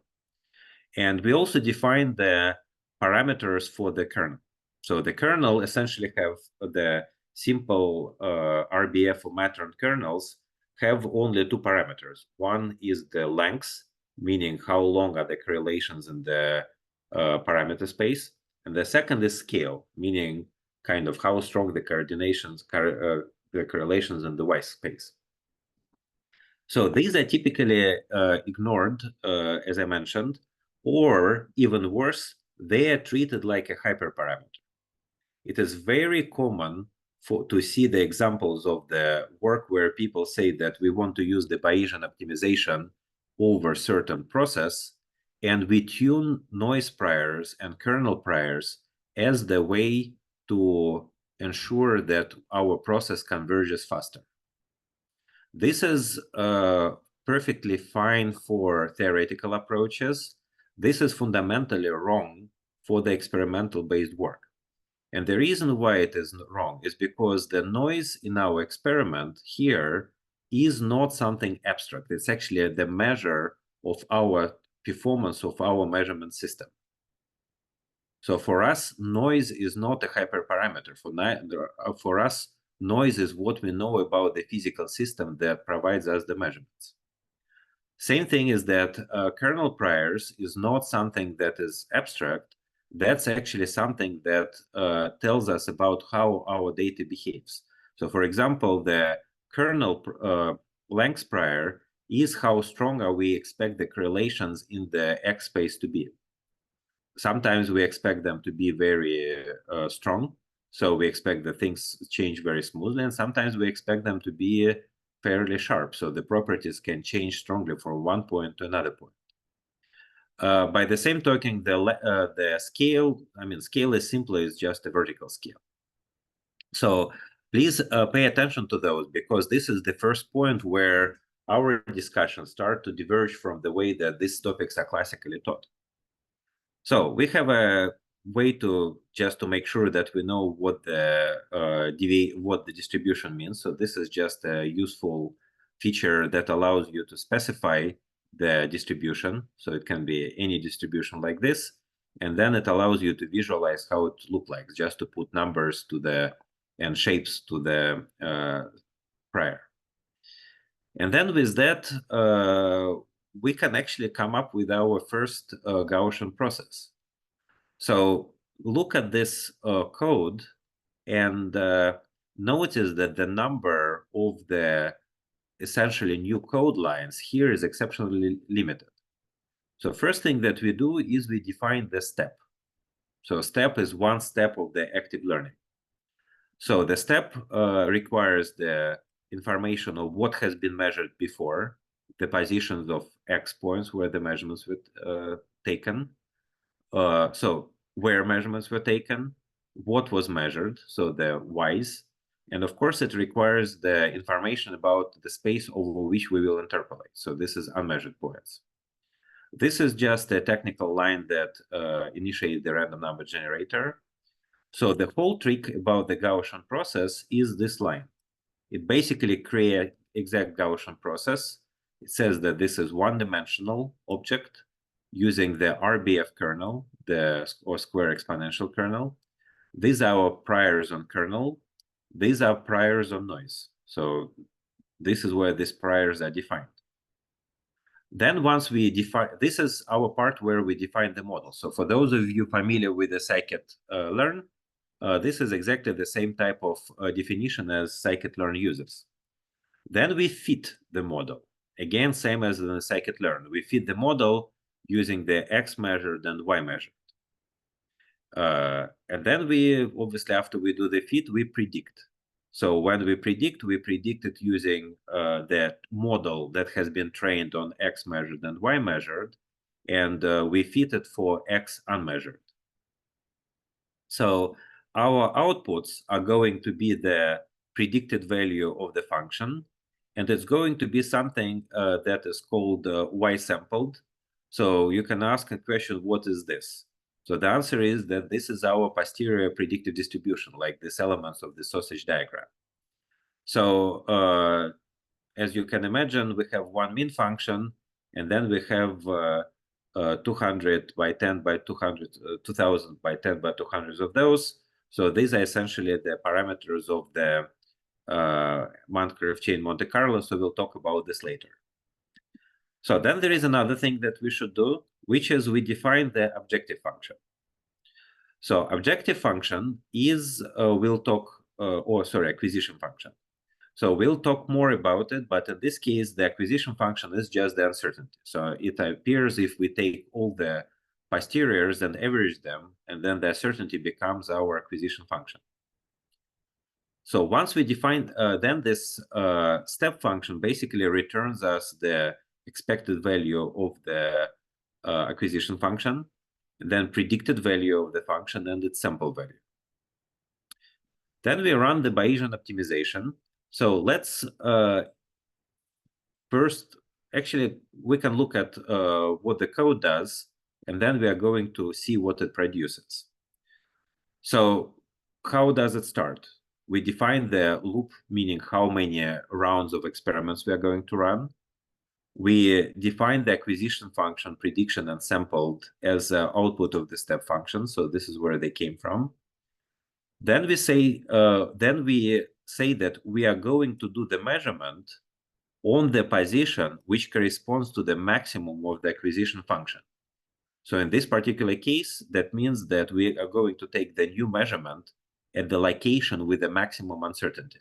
And we also define the parameters for the kernel. So the kernel essentially have the simple RBF or Matron kernels have only two parameters. One is the length, meaning how long are the correlations in the parameter space. And the second is scale, meaning kind of how strong the the correlations in the white space. So these are typically ignored, as I mentioned, or even worse, they are treated like a hyperparameter. It is very common to see the examples of the work where people say that we want to use the Bayesian optimization over certain process, and we tune noise priors and kernel priors as the way to ensure that our process converges faster. This is perfectly fine for theoretical approaches. This is fundamentally wrong for the experimental-based work. And the reason why it is wrong is because the noise in our experiment here is not something abstract. It's actually the measure of our performance of our measurement system. So for us, noise is not a hyperparameter. For us, noise is what we know about the physical system that provides us the measurements. Same thing is that kernel priors is not something that is abstract. That's actually something that tells us about how our data behaves. So for example, the kernel length prior is how strong are we expect the correlations in the X space to be. Sometimes we expect them to be very strong. So we expect that things change very smoothly. And sometimes we expect them to be fairly sharp. So the properties can change strongly from one point to another point. By the same token, the scale, scale is simply is just a vertical scale. So please pay attention to those, because this is the first point where our discussions start to diverge from the way that these topics are classically taught. So we have a way to just to make sure that we know what the distribution means. So this is just a useful feature that allows you to specify the distribution. So it can be any distribution like this, and then it allows you to visualize how it looks like, just to put numbers to the and shapes to the prior. And then with that, we can actually come up with our first Gaussian process. So look at this code and notice that the number of the essentially new code lines here is exceptionally limited. So first thing that we do is we define the step. So step is one step of the active learning. So the step requires the information of what has been measured before, the positions of X points where the measurements were taken. So where measurements were taken, what was measured, so the Y's, and of course it requires the information about the space over which we will interpolate. So this is unmeasured points. This is just a technical line that initiates the random number generator. So the whole trick about the Gaussian process is this line. It basically creates exact Gaussian process. It says that this is one-dimensional object using the RBF kernel, or square exponential kernel. These are our priors on kernel. These are priors on noise. So this is where these priors are defined. Then once we define, this is our part where we define the model. So for those of you familiar with the scikit-learn, this is exactly the same type of definition as scikit-learn uses. Then we fit the model. Again, same as in the scikit-learn. We fit the model using the X measured and Y measured. And then we, obviously, after we do the fit, we predict. So when we predict it using that model that has been trained on X measured and Y measured, and we fit it for X unmeasured. So our outputs are going to be the predicted value of the function, and it's going to be something that is called Y sampled. So you can ask a question, what is this? So the answer is that this is our posterior predictive distribution, like these elements of the sausage diagram. So as you can imagine, we have one mean function, and then we have 200 by 10 by 200, 2000 by 10 by 200 of those. So these are essentially the parameters of the Monte chain Monte Carlo. So we'll talk about this later. So then there is another thing that we should do, which is we define the objective function. So objective function is, acquisition function. So we'll talk more about it, but in this case, the acquisition function is just the uncertainty. So it appears if we take all the posteriors and average them, and then the uncertainty becomes our acquisition function. So once we define, then this step function basically returns us the expected value of the acquisition function, and then predicted value of the function and its sample value. Then we run the Bayesian optimization. So let's first, actually, we can look at what the code does, and then we are going to see what it produces. So how does it start? We define the loop, meaning how many rounds of experiments we are going to run. We define the acquisition function, prediction, and sampled as output of the step function. So this is where they came from. Then we say that we are going to do the measurement on the position which corresponds to the maximum of the acquisition function. So in this particular case, that means that we are going to take the new measurement at the location with the maximum uncertainty.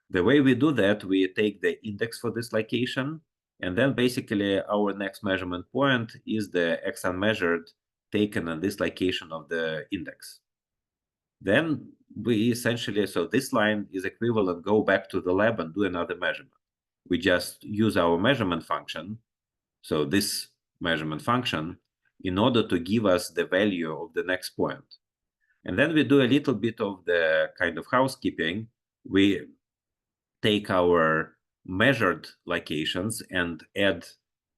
The way we do that, we take the index for this location, and then basically our next measurement point is the x unmeasured taken on this location of the index. Then we essentially, so this line is equivalent, go back to the lab and do another measurement. We just use our measurement function, so this measurement function, in order to give us the value of the next point. And then we do a little bit of the kind of housekeeping. We take our measured locations and add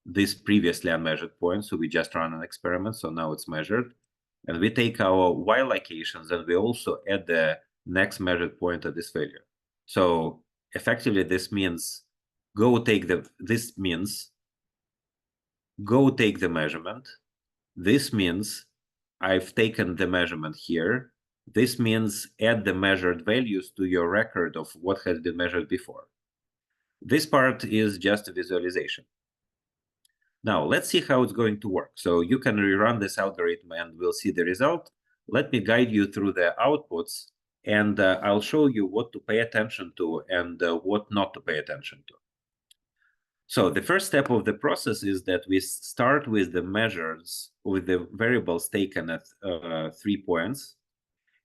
this previously unmeasured point. So we just run an experiment, so now it's measured. And we take our y locations and we also add the next measured point at this value. So effectively, this means go take the measurement. This means I've taken the measurement here. This means add the measured values to your record of what has been measured before. This part is just a visualization. Now, let's see how it's going to work. So you can rerun this algorithm and we'll see the result. Let me guide you through the outputs, and I'll show you what to pay attention to and what not to pay attention to. So the first step of the process is that we start with the measures with the variables taken at 3 points.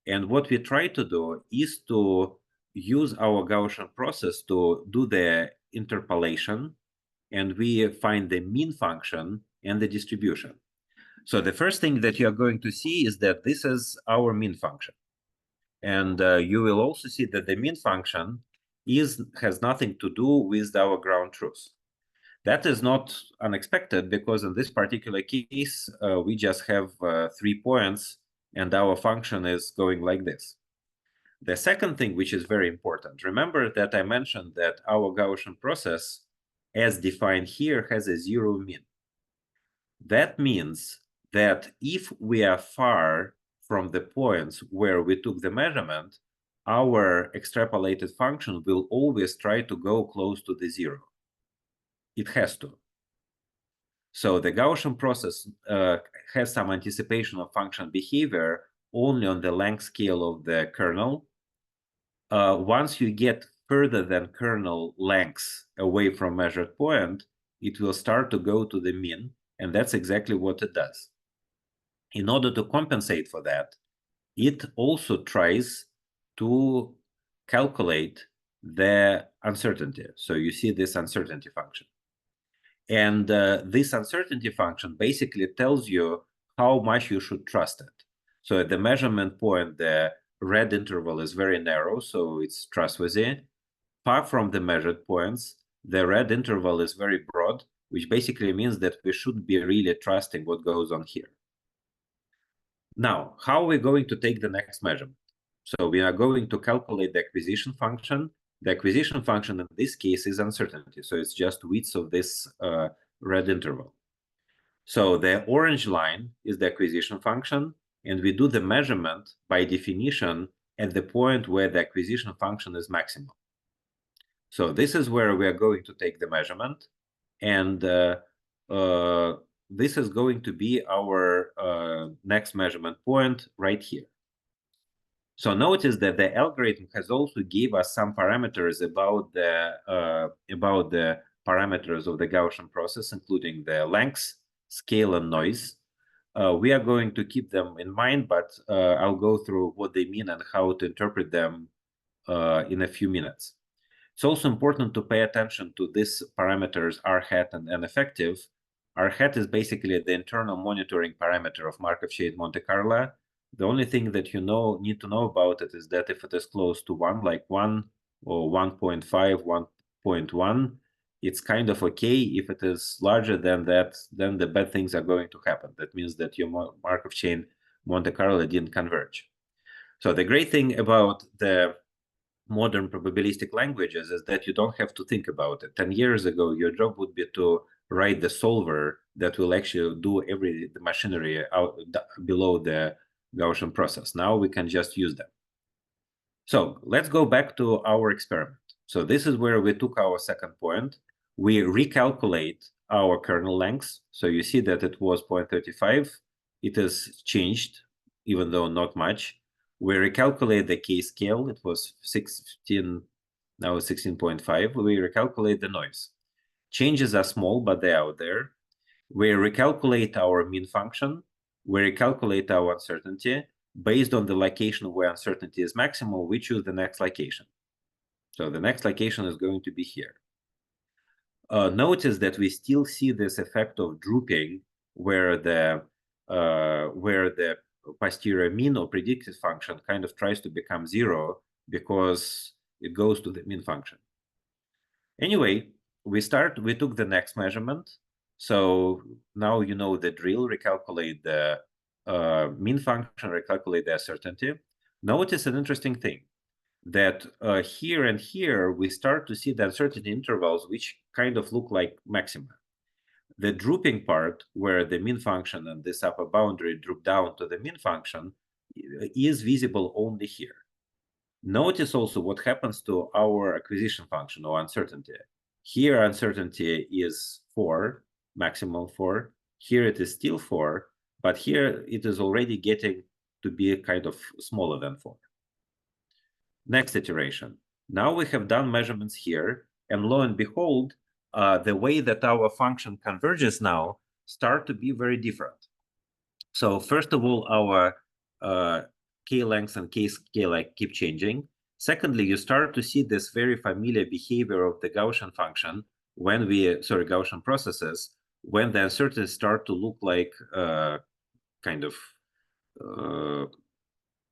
And what we try to do is to use our Gaussian process to do the interpolation, and we find the mean function and the distribution. So the first thing that you're going to see is that this is our mean function. And you will also see that the mean function has nothing to do with our ground truth. That is not unexpected, because in this particular case, we just have 3 points, and our function is going like this. The second thing, which is very important, remember that I mentioned that our Gaussian process, as defined here, has a 0 mean. That means that if we are far from the points where we took the measurement, our extrapolated function will always try to go close to the 0. It has to. So the Gaussian process has some anticipation of function behavior only on the length scale of the kernel. Once you get further than kernel lengths away from measured point, it will start to go to the mean, and that's exactly what it does. In order to compensate for that, it also tries to calculate the uncertainty. So you see this uncertainty function. And this uncertainty function basically tells you how much you should trust it. So at the measurement point, the red interval is very narrow, so it's trustworthy. Far from the measured points, the red interval is very broad, which basically means that we should be really trusting what goes on here. Now, how are we going to take the next measurement? So we are going to calculate the acquisition function. The acquisition function in this case is uncertainty. So it's just width of this red interval. So the orange line is the acquisition function, and we do the measurement by definition at the point where the acquisition function is maximal. So this is where we are going to take the measurement, and this is going to be our next measurement point right here. So notice that the algorithm has also gave us some parameters about the parameters of the Gaussian process, including the length, scale, and noise. We are going to keep them in mind, but I'll go through what they mean and how to interpret them in a few minutes. It's also important to pay attention to these parameters R hat and N effective. R hat is basically the internal monitoring parameter of Markov chain Monte Carlo. The only thing that you need to know about it is that if it is close to 1, like 1 or 1.5, 1.1, it's kind of okay. If it is larger than that, then the bad things are going to happen. That means that your Markov chain Monte Carlo didn't converge. So the great thing about the modern probabilistic languages is that you don't have to think about it. 10 years ago, your job would be to write the solver that will actually do the machinery out below the Gaussian process. Now we can just use them. So let's go back to our experiment. So this is where we took our second point. We recalculate our kernel length. So you see that it was 0.35. It has changed, even though not much. We recalculate the k-scale. It was 16, now it's 16.5. We recalculate the noise. Changes are small, but they're out there. We recalculate our mean function. We recalculate our uncertainty. Based on the location where uncertainty is maximal, we choose the next location. So the next location is going to be here. Notice that we still see this effect of drooping where the posterior mean or predicted function kind of tries to become 0 because it goes to the mean function. Anyway, we took the next measurement. So now you know the drill, recalculate the mean function, recalculate the uncertainty. Notice an interesting thing, that here and here, we start to see the uncertainty intervals, which kind of look like maxima. The drooping part, where the mean function and this upper boundary droop down to the mean function, is visible only here. Notice also what happens to our acquisition function or uncertainty. Here, uncertainty is 4, maximum 4. Here it is still 4, but here it is already getting to be kind of smaller than 4. Next iteration. Now we have done measurements here, and lo and behold, the way that our function converges now start to be very different. So first of all, our k-length and k-scale keep changing. Secondly, you start to see this very familiar behavior of the Gaussian function when Gaussian processes, when the uncertainties start to look like kind of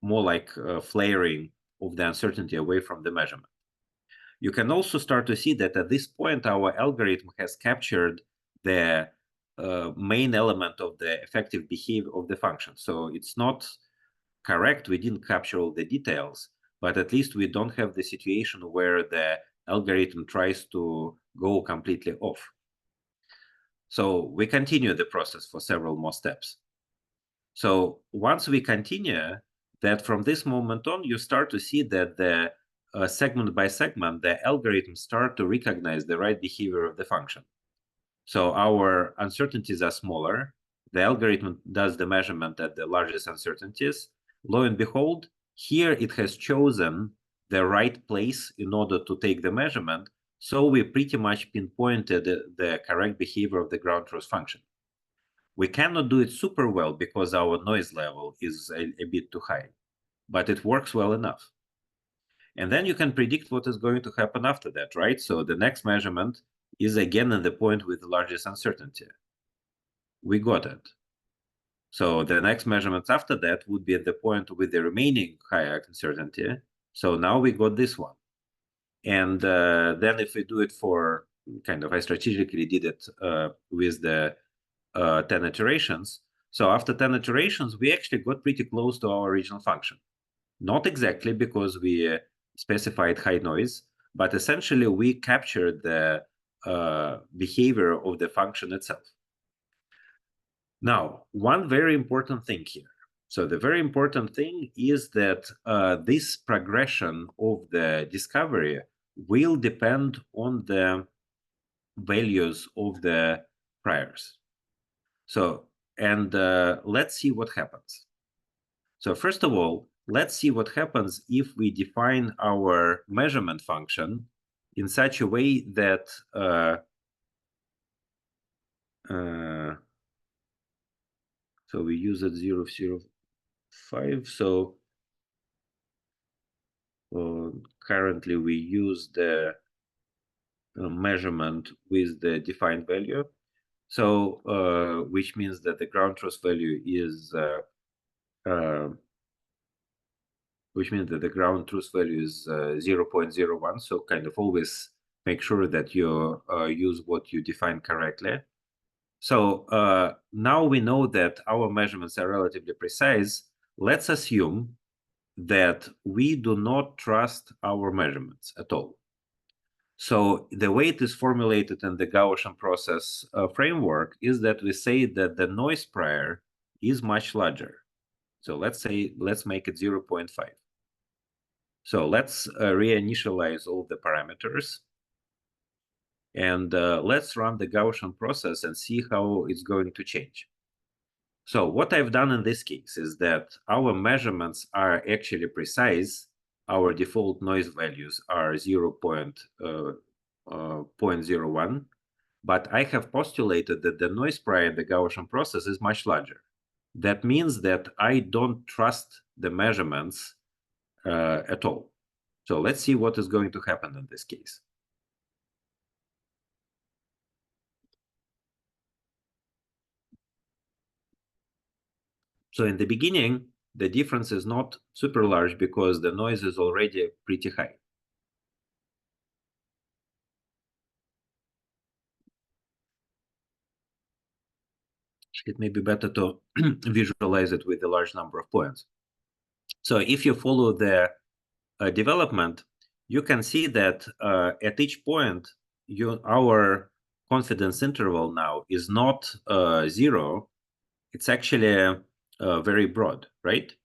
more like flaring of the uncertainty away from the measurement. You can also start to see that at this point, our algorithm has captured the main element of the effective behavior of the function. So it's not correct, we didn't capture all the details, but at least we don't have the situation where the algorithm tries to go completely off. So we continue the process for several more steps. So once we continue, that from this moment on, you start to see that the segment by segment, the algorithm start to recognize the right behavior of the function. So our uncertainties are smaller. The algorithm does the measurement at the largest uncertainties. Lo and behold, here it has chosen the right place in order to take the measurement. So we pretty much pinpointed the correct behavior of the ground truth function. We cannot do it super well because our noise level is a bit too high, but it works well enough. And then you can predict what is going to happen after that, right? So the next measurement is again at the point with the largest uncertainty. We got it. So the next measurements after that would be at the point with the remaining higher uncertainty. So now we got this one. And then if we do it for I strategically did it with the 10 iterations. So after 10 iterations, we actually got pretty close to our original function. Not exactly because we specified high noise, but essentially we captured the behavior of the function itself. Now, one very important thing here. So the very important thing is that this progression of the discovery will depend on the values of the priors. So, and let's see what happens. So first of all, let's see what happens if we define our measurement function in such a way that so we use it 0, 0, 5. So currently we use the measurement with the defined value. So which means that the ground truth value is 0.01. So kind of always make sure that you use what you define correctly. So now we know that our measurements are relatively precise. Let's assume that we do not trust our measurements at all. So the way it is formulated in the Gaussian process framework is that we say that the noise prior is much larger. So let's make it 0.5. So let's reinitialize all the parameters. And let's run the Gaussian process and see how it's going to change. So what I've done in this case is that our measurements are actually precise. Our default noise values are 0.01, but I have postulated that the noise prior in the Gaussian process is much larger. That means that I don't trust the measurements at all. So let's see what is going to happen in this case. So in the beginning, the difference is not super large because the noise is already pretty high. It may be better to visualize it with a large number of points. So if you follow the development, you can see that at each point, our confidence interval now is not 0. It's actually very broad, right?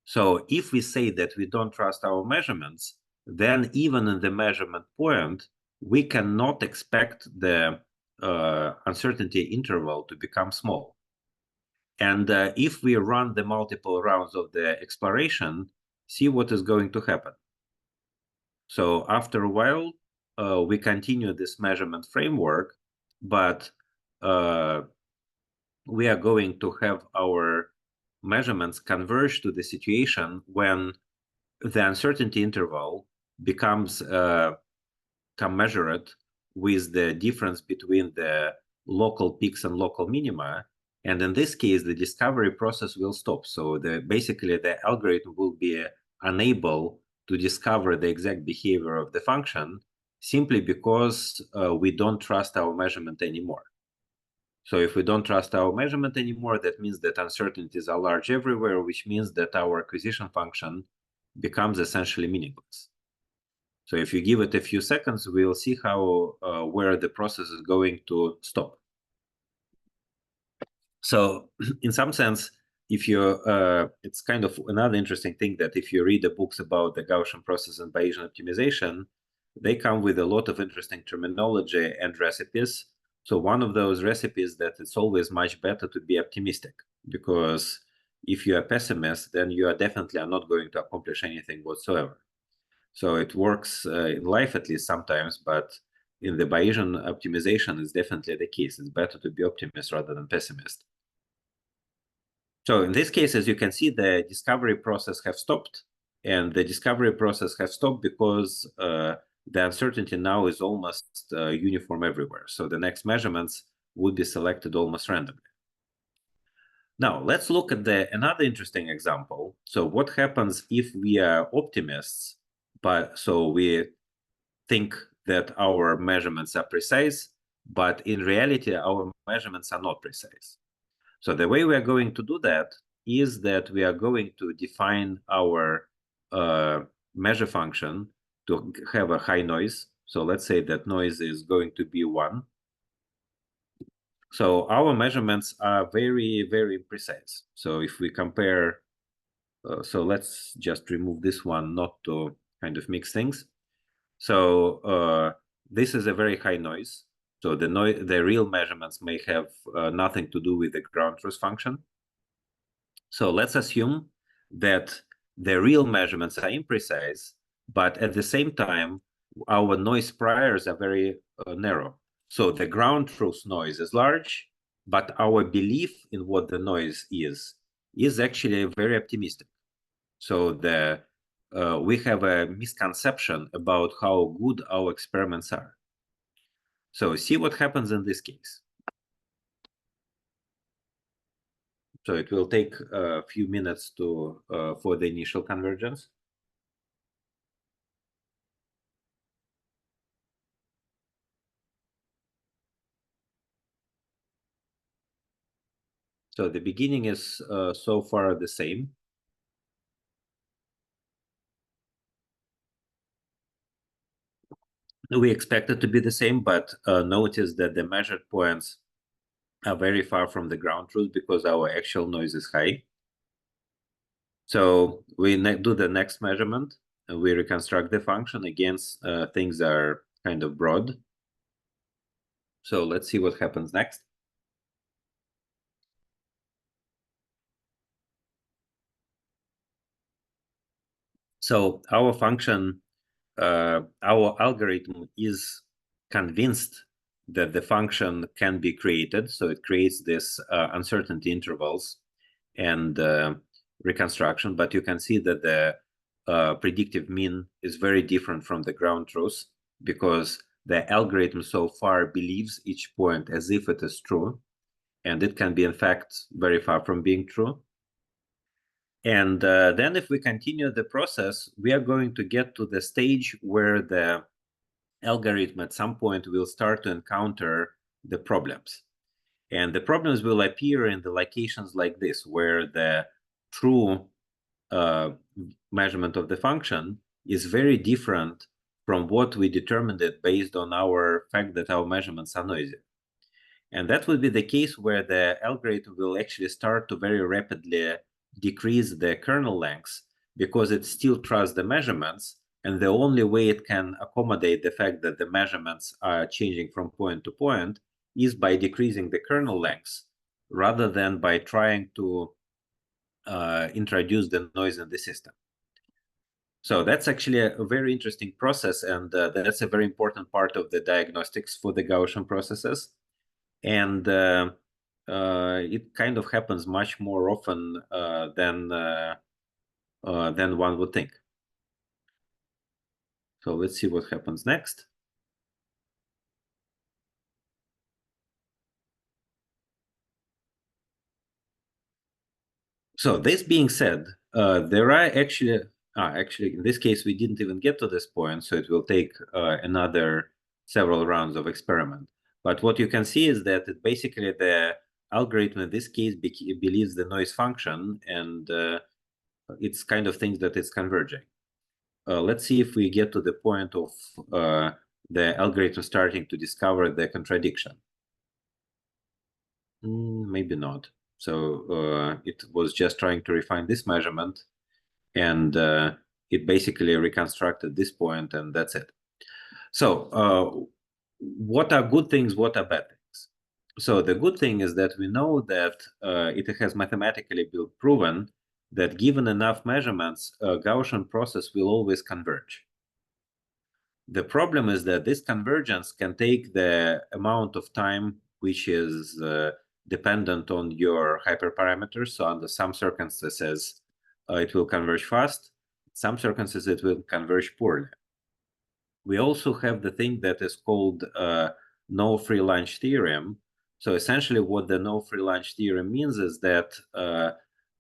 So if we say that we don't trust our measurements, then even in the measurement point, we cannot expect the uncertainty interval to become small. And if we run the multiple rounds of the exploration, see what is going to happen. So after a while, we continue this measurement framework, but we are going to have our measurements converge to the situation when the uncertainty interval becomes commensurate with the difference between the local peaks and local minima. And in this case, the discovery process will stop. So basically, the algorithm will be unable to discover the exact behavior of the function simply because we don't trust our measurement anymore. So if we don't trust our measurement anymore, that means that uncertainties are large everywhere, which means that our acquisition function becomes essentially meaningless. So if you give it a few seconds, we'll see how where the process is going to stop. So in some sense, if you, it's kind of another interesting thing that if you read the books about the Gaussian process and Bayesian optimization, they come with a lot of interesting terminology and recipes. So one of those recipes that it's always much better to be optimistic, because if you are a pessimist, then you are definitely not going to accomplish anything whatsoever. So it works in life at least sometimes, but in the Bayesian optimization, it's definitely the case. It's better to be optimist rather than pessimist. So in this case, as you can see, the discovery process have stopped, and the discovery process have stopped because the uncertainty now is almost uniform everywhere. So the next measurements would be selected almost randomly. Now, let's look at another interesting example. So what happens if we are optimists, but so we think that our measurements are precise, but in reality, our measurements are not precise. So the way we are going to do that is that we are going to define our measure function to have a high noise. So let's say that noise is going to be 1. So our measurements are very, very precise. So if we compare, so let's just remove this one, not to kind of mix things. So this is a very high noise. So the real measurements may have nothing to do with the ground truth function. So let's assume that the real measurements are imprecise, but at the same time, our noise priors are very narrow. So the ground truth noise is large, but our belief in what the noise is actually very optimistic. So we have a misconception about how good our experiments are. So see what happens in this case. So it will take a few minutes for the initial convergence. So the beginning is so far the same. We expect it to be the same, but notice that the measured points are very far from the ground truth because our actual noise is high. So we do the next measurement. We reconstruct the function. Again, things are kind of broad. So let's see what happens next. So our function, our algorithm is convinced that the function can be created. So it creates this uncertainty intervals and reconstruction. But you can see that the predictive mean is very different from the ground truth because the algorithm so far believes each point as if it is true. And it can be, in fact, very far from being true. And then if we continue the process, we are going to get to the stage where the algorithm at some point will start to encounter the problems. And the problems will appear in the locations like this, where the true measurement of the function is very different from what we determined it based on our fact that our measurements are noisy. And that would be the case where the algorithm will actually start to very rapidly decrease the kernel lengths because it still trusts the measurements. And the only way it can accommodate the fact that the measurements are changing from point to point is by decreasing the kernel lengths rather than by trying to introduce the noise in the system. So that's actually a very interesting process, and that's a very important part of the diagnostics for the Gaussian processes. And it kind of happens much more often than one would think. So let's see what happens next. So this being said, there are actually in this case we didn't even get to this point, so it will take another several rounds of experiment. But what you can see is that basically the algorithm in this case believes the noise function, and it's kind of things that it's converging. Let's see if we get to the point of the algorithm starting to discover the contradiction. Maybe not. So it was just trying to refine this measurement, and it basically reconstructed this point, and that's it. So what are good things? What are bad things? So the good thing is that we know that it has mathematically been proven that given enough measurements, a Gaussian process will always converge. The problem is that this convergence can take the amount of time which is dependent on your hyperparameters. So under some circumstances, it will converge fast. Some circumstances, it will converge poorly. We also have the thing that is called no free lunch theorem. So essentially what the no free lunch theorem means is that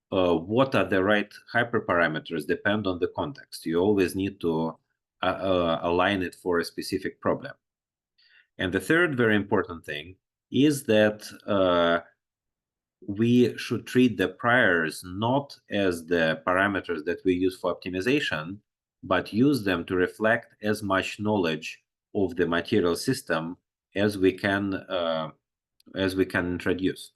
what are the right hyperparameters depend on the context. You always need to align it for a specific problem. And the third very important thing is that we should treat the priors not as the parameters that we use for optimization, but use them to reflect as much knowledge of the material system as we can introduce.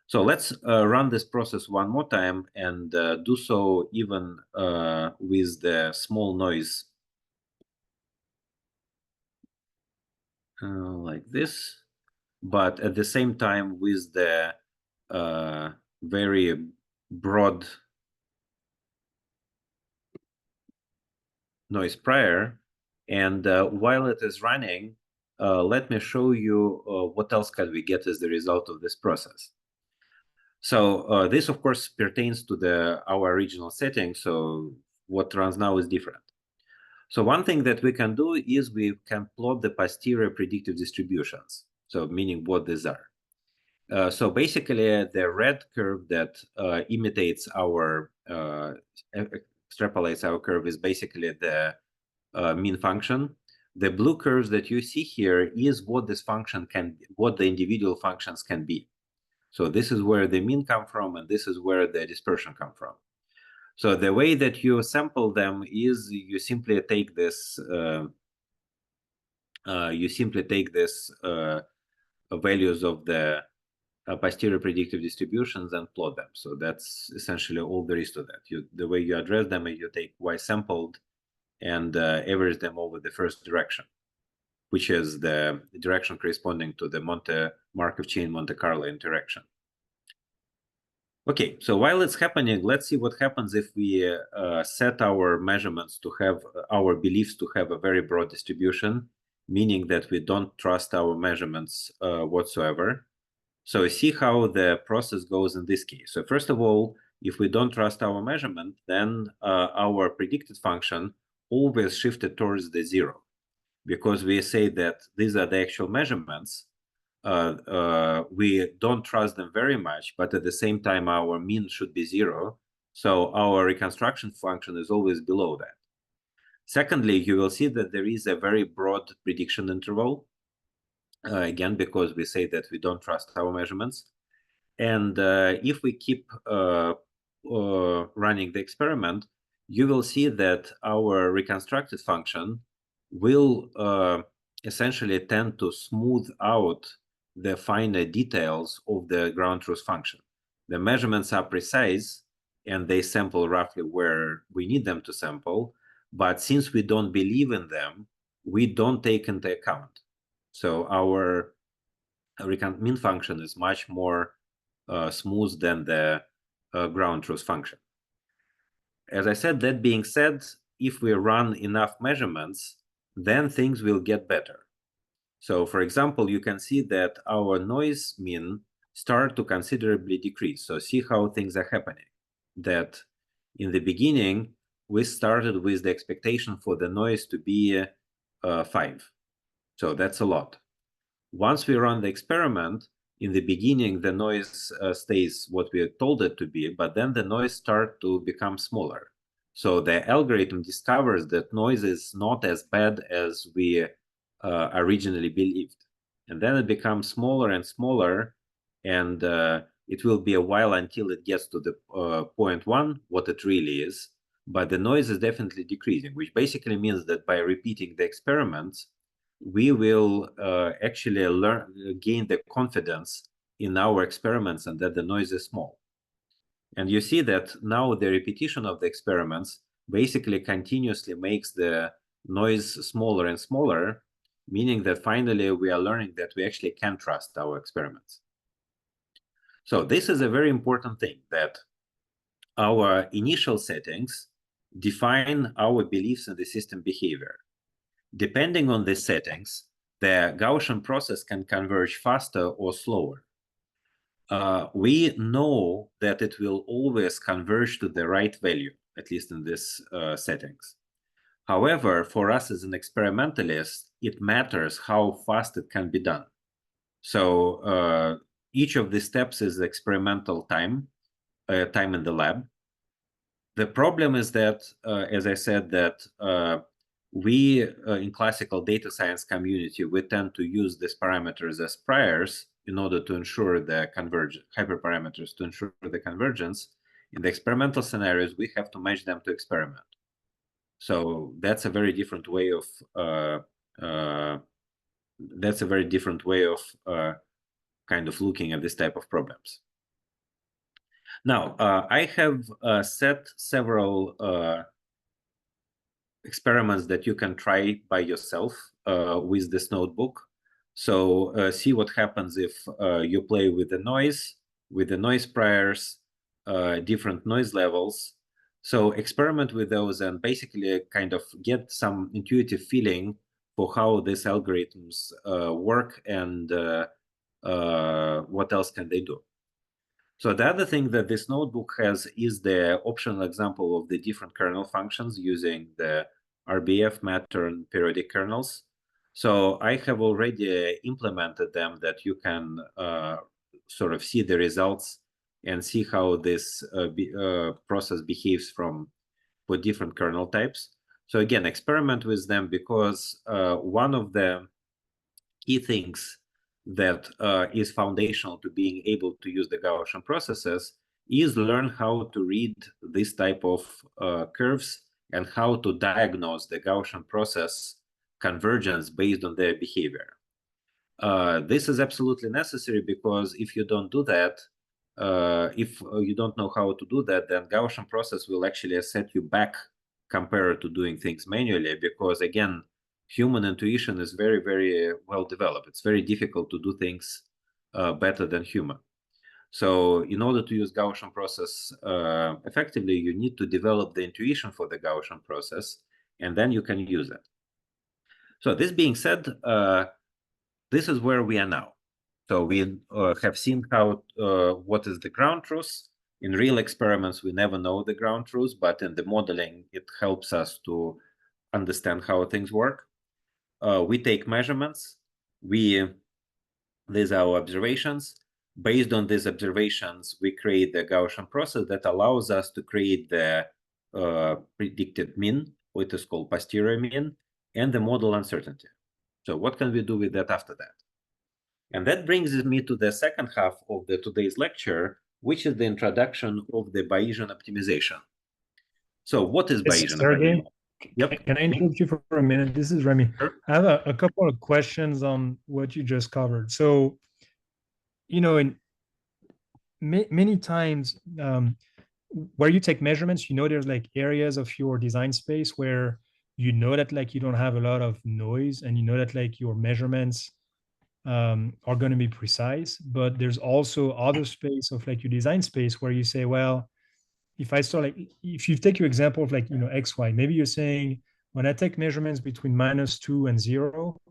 So let's run this process one more time and do so even with the small noise like this, but at the same time with the very broad noise prior. And while it is running, let me show you what else can we get as the result of this process. So this, of course, pertains to our original setting. So what runs now is different. So one thing that we can do is we can plot the posterior predictive distributions. So meaning what these are. So basically, the red curve that imitates our extrapolates our curve is basically the mean function. The blue curves that you see here is what this function what the individual functions can be. So this is where the mean come from, and this is where the dispersion come from. So the way that you sample them is you simply take this values of the posterior predictive distributions and plot them. So that's essentially all there is to that. The way you address them is you take y sampled and average them over the first direction, which is the direction corresponding to the Markov chain Monte Carlo interaction. Okay, so while it's happening, let's see what happens if we set our measurements to have our beliefs to have a very broad distribution, meaning that we don't trust our measurements whatsoever. So see how the process goes in this case. So first of all, if we don't trust our measurement, then our predicted function always shifted towards the zero, because we say that these are the actual measurements. We don't trust them very much, but at the same time, our mean should be zero. So our reconstruction function is always below that. Secondly, you will see that there is a very broad prediction interval, again, because we say that we don't trust our measurements. And if we keep running the experiment, you will see that our reconstructed function will essentially tend to smooth out the finer details of the ground truth function. The measurements are precise and they sample roughly where we need them to sample, but since we don't believe in them, we don't take into account. So our mean function is much more smooth than the ground truth function. As I said, that being said, if we run enough measurements, then things will get better. So for example, you can see that our noise mean start to considerably decrease. So see how things are happening. That in the beginning, we started with the expectation for the noise to be 5. So that's a lot. Once we run the experiment, in the beginning, the noise stays what we told it to be, but then the noise starts to become smaller. So the algorithm discovers that noise is not as bad as we originally believed. And then it becomes smaller and smaller, and it will be a while until it gets to the 0.1, what it really is. But the noise is definitely decreasing, which basically means that by repeating the experiments, we will actually gain the confidence in our experiments and that the noise is small. And you see that now the repetition of the experiments basically continuously makes the noise smaller and smaller, meaning that finally we are learning that we actually can trust our experiments. So this is a very important thing, that our initial settings define our beliefs in the system behavior. Depending on the settings, the Gaussian process can converge faster or slower. We know that it will always converge to the right value, at least in this settings. However, for us as an experimentalist, it matters how fast it can be done. So each of the steps is experimental time in the lab. The problem is that, as I said, that we in classical data science community, we tend to use these parameters as priors in order to ensure the convergence, hyperparameters to ensure the convergence. In the experimental scenarios, we have to match them to experiment. So that's a very different way of kind of looking at this type of problems. Now, I have set several experiments that you can try by yourself with this notebook. So see what happens if you play with the noise priors, different noise levels. So experiment with those and basically kind of get some intuitive feeling for how these algorithms work and what else can they do. So the other thing that this notebook has is the optional example of the different kernel functions using the RBF, matter, and periodic kernels. So I have already implemented them that you can sort of see the results and see how this process behaves for different kernel types. So again, experiment with them because one of the key things that is foundational to being able to use the Gaussian processes is learn how to read this type of curves and how to diagnose the Gaussian process convergence based on their behavior. This is absolutely necessary because if you don't do that, if you don't know how to do that, then Gaussian process will actually set you back compared to doing things manually because, again, human intuition is very, very well developed. It's very difficult to do things better than human. So in order to use Gaussian process effectively, you need to develop the intuition for the Gaussian process, and then you can use it. So this being said, this is where we are now. So we have seen how what is the ground truth. In real experiments, we never know the ground truth, but in the modeling, it helps us to understand how things work. We take measurements. These are our observations. Based on these observations, we create the Gaussian process that allows us to create the predicted mean, what is called posterior mean, and the model uncertainty. So what can we do with that after that? And that brings me to the second half of today's lecture, which is the introduction of the Bayesian optimization. So what is Bayesian optimization? Yep. Can I interrupt you for a minute? This is Remy. Sure. I have a couple of questions on what you just covered. So, in many times where you take measurements, there's like areas of your design space where that like you don't have a lot of noise and that like your measurements are going to be precise. But there's also other space of like your design space where you say, well, if you take your example of like, XY, maybe you're saying when I take measurements between -2 and 0,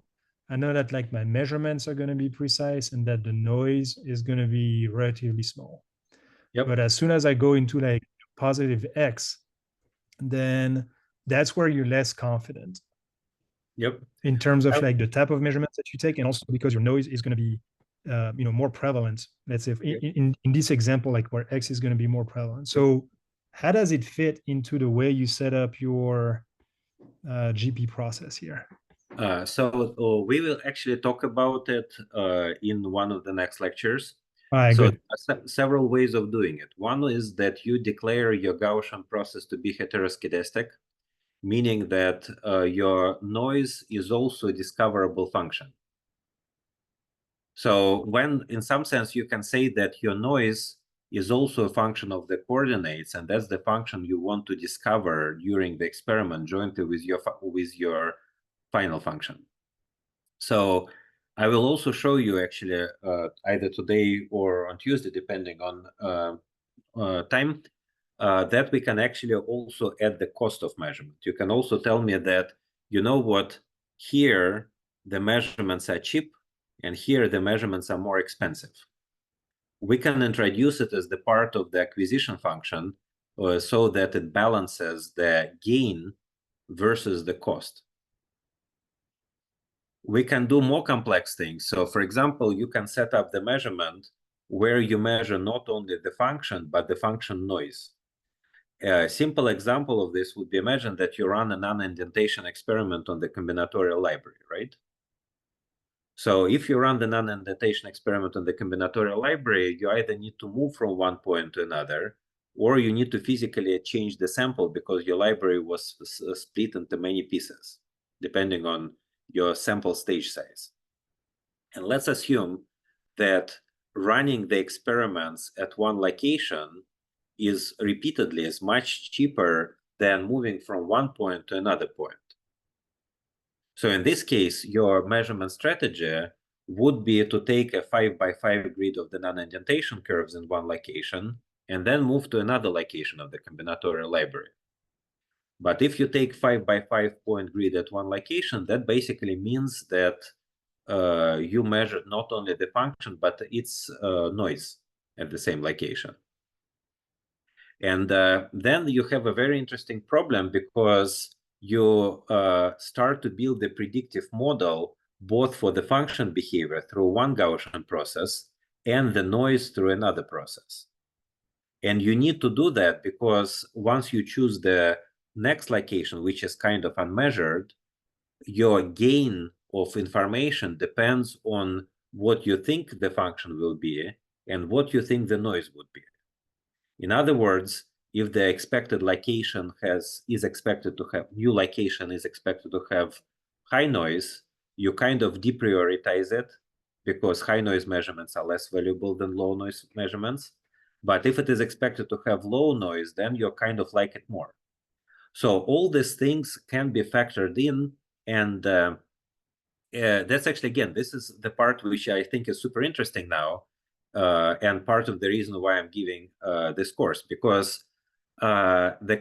I know that like my measurements are going to be precise and that the noise is going to be relatively small. Yep. But as soon as I go into like positive X, then that's where you're less confident. Yep. In terms of like the type of measurements that you take, and also because your noise is going to be more prevalent. Let's say in this example, like where X is going to be more prevalent. So how does it fit into the way you set up your GP process here? So we will actually talk about it in one of the next lectures. All right, so good. Several ways of doing it. One is that you declare your Gaussian process to be heteroscedastic, meaning that your noise is also a discoverable function. So when, in some sense, you can say that your noise is also a function of the coordinates, and that's the function you want to discover during the experiment jointly with your final function. So I will also show you actually either today or on Tuesday, depending on time, that we can actually also add the cost of measurement. You can also tell me that, what, here the measurements are cheap and here the measurements are more expensive. We can introduce it as the part of the acquisition function so that it balances the gain versus the cost. We can do more complex things. So for example, you can set up the measurement where you measure not only the function, but the function noise. A simple example of this would be, imagine that you run a non-indentation experiment on the combinatorial library, right? So if you run the non-indentation experiment on the combinatorial library, you either need to move from one point to another, or you need to physically change the sample because your library was split into many pieces, depending on your sample stage size. And let's assume that running the experiments at one location is repeatedly is much cheaper than moving from one point to another point. So in this case, your measurement strategy would be to take a 5x5 grid of the non-indentation curves in one location and then move to another location of the combinatorial library. But if you take 5x5 point grid at one location, that basically means that you measured not only the function, but its noise at the same location. And then you have a very interesting problem because you start to build a predictive model both for the function behavior through one Gaussian process and the noise through another process. And you need to do that because once you choose the next location, which is kind of unmeasured, your gain of information depends on what you think the function will be and what you think the noise would be. In other words, if the expected location is expected to have new location is expected to have high noise, you kind of deprioritize it because high noise measurements are less valuable than low noise measurements. But if it is expected to have low noise, then you kind of like it more. So all these things can be factored in, and that's actually, again, this is the part which I think is super interesting now, and part of the reason why I'm giving this course, because the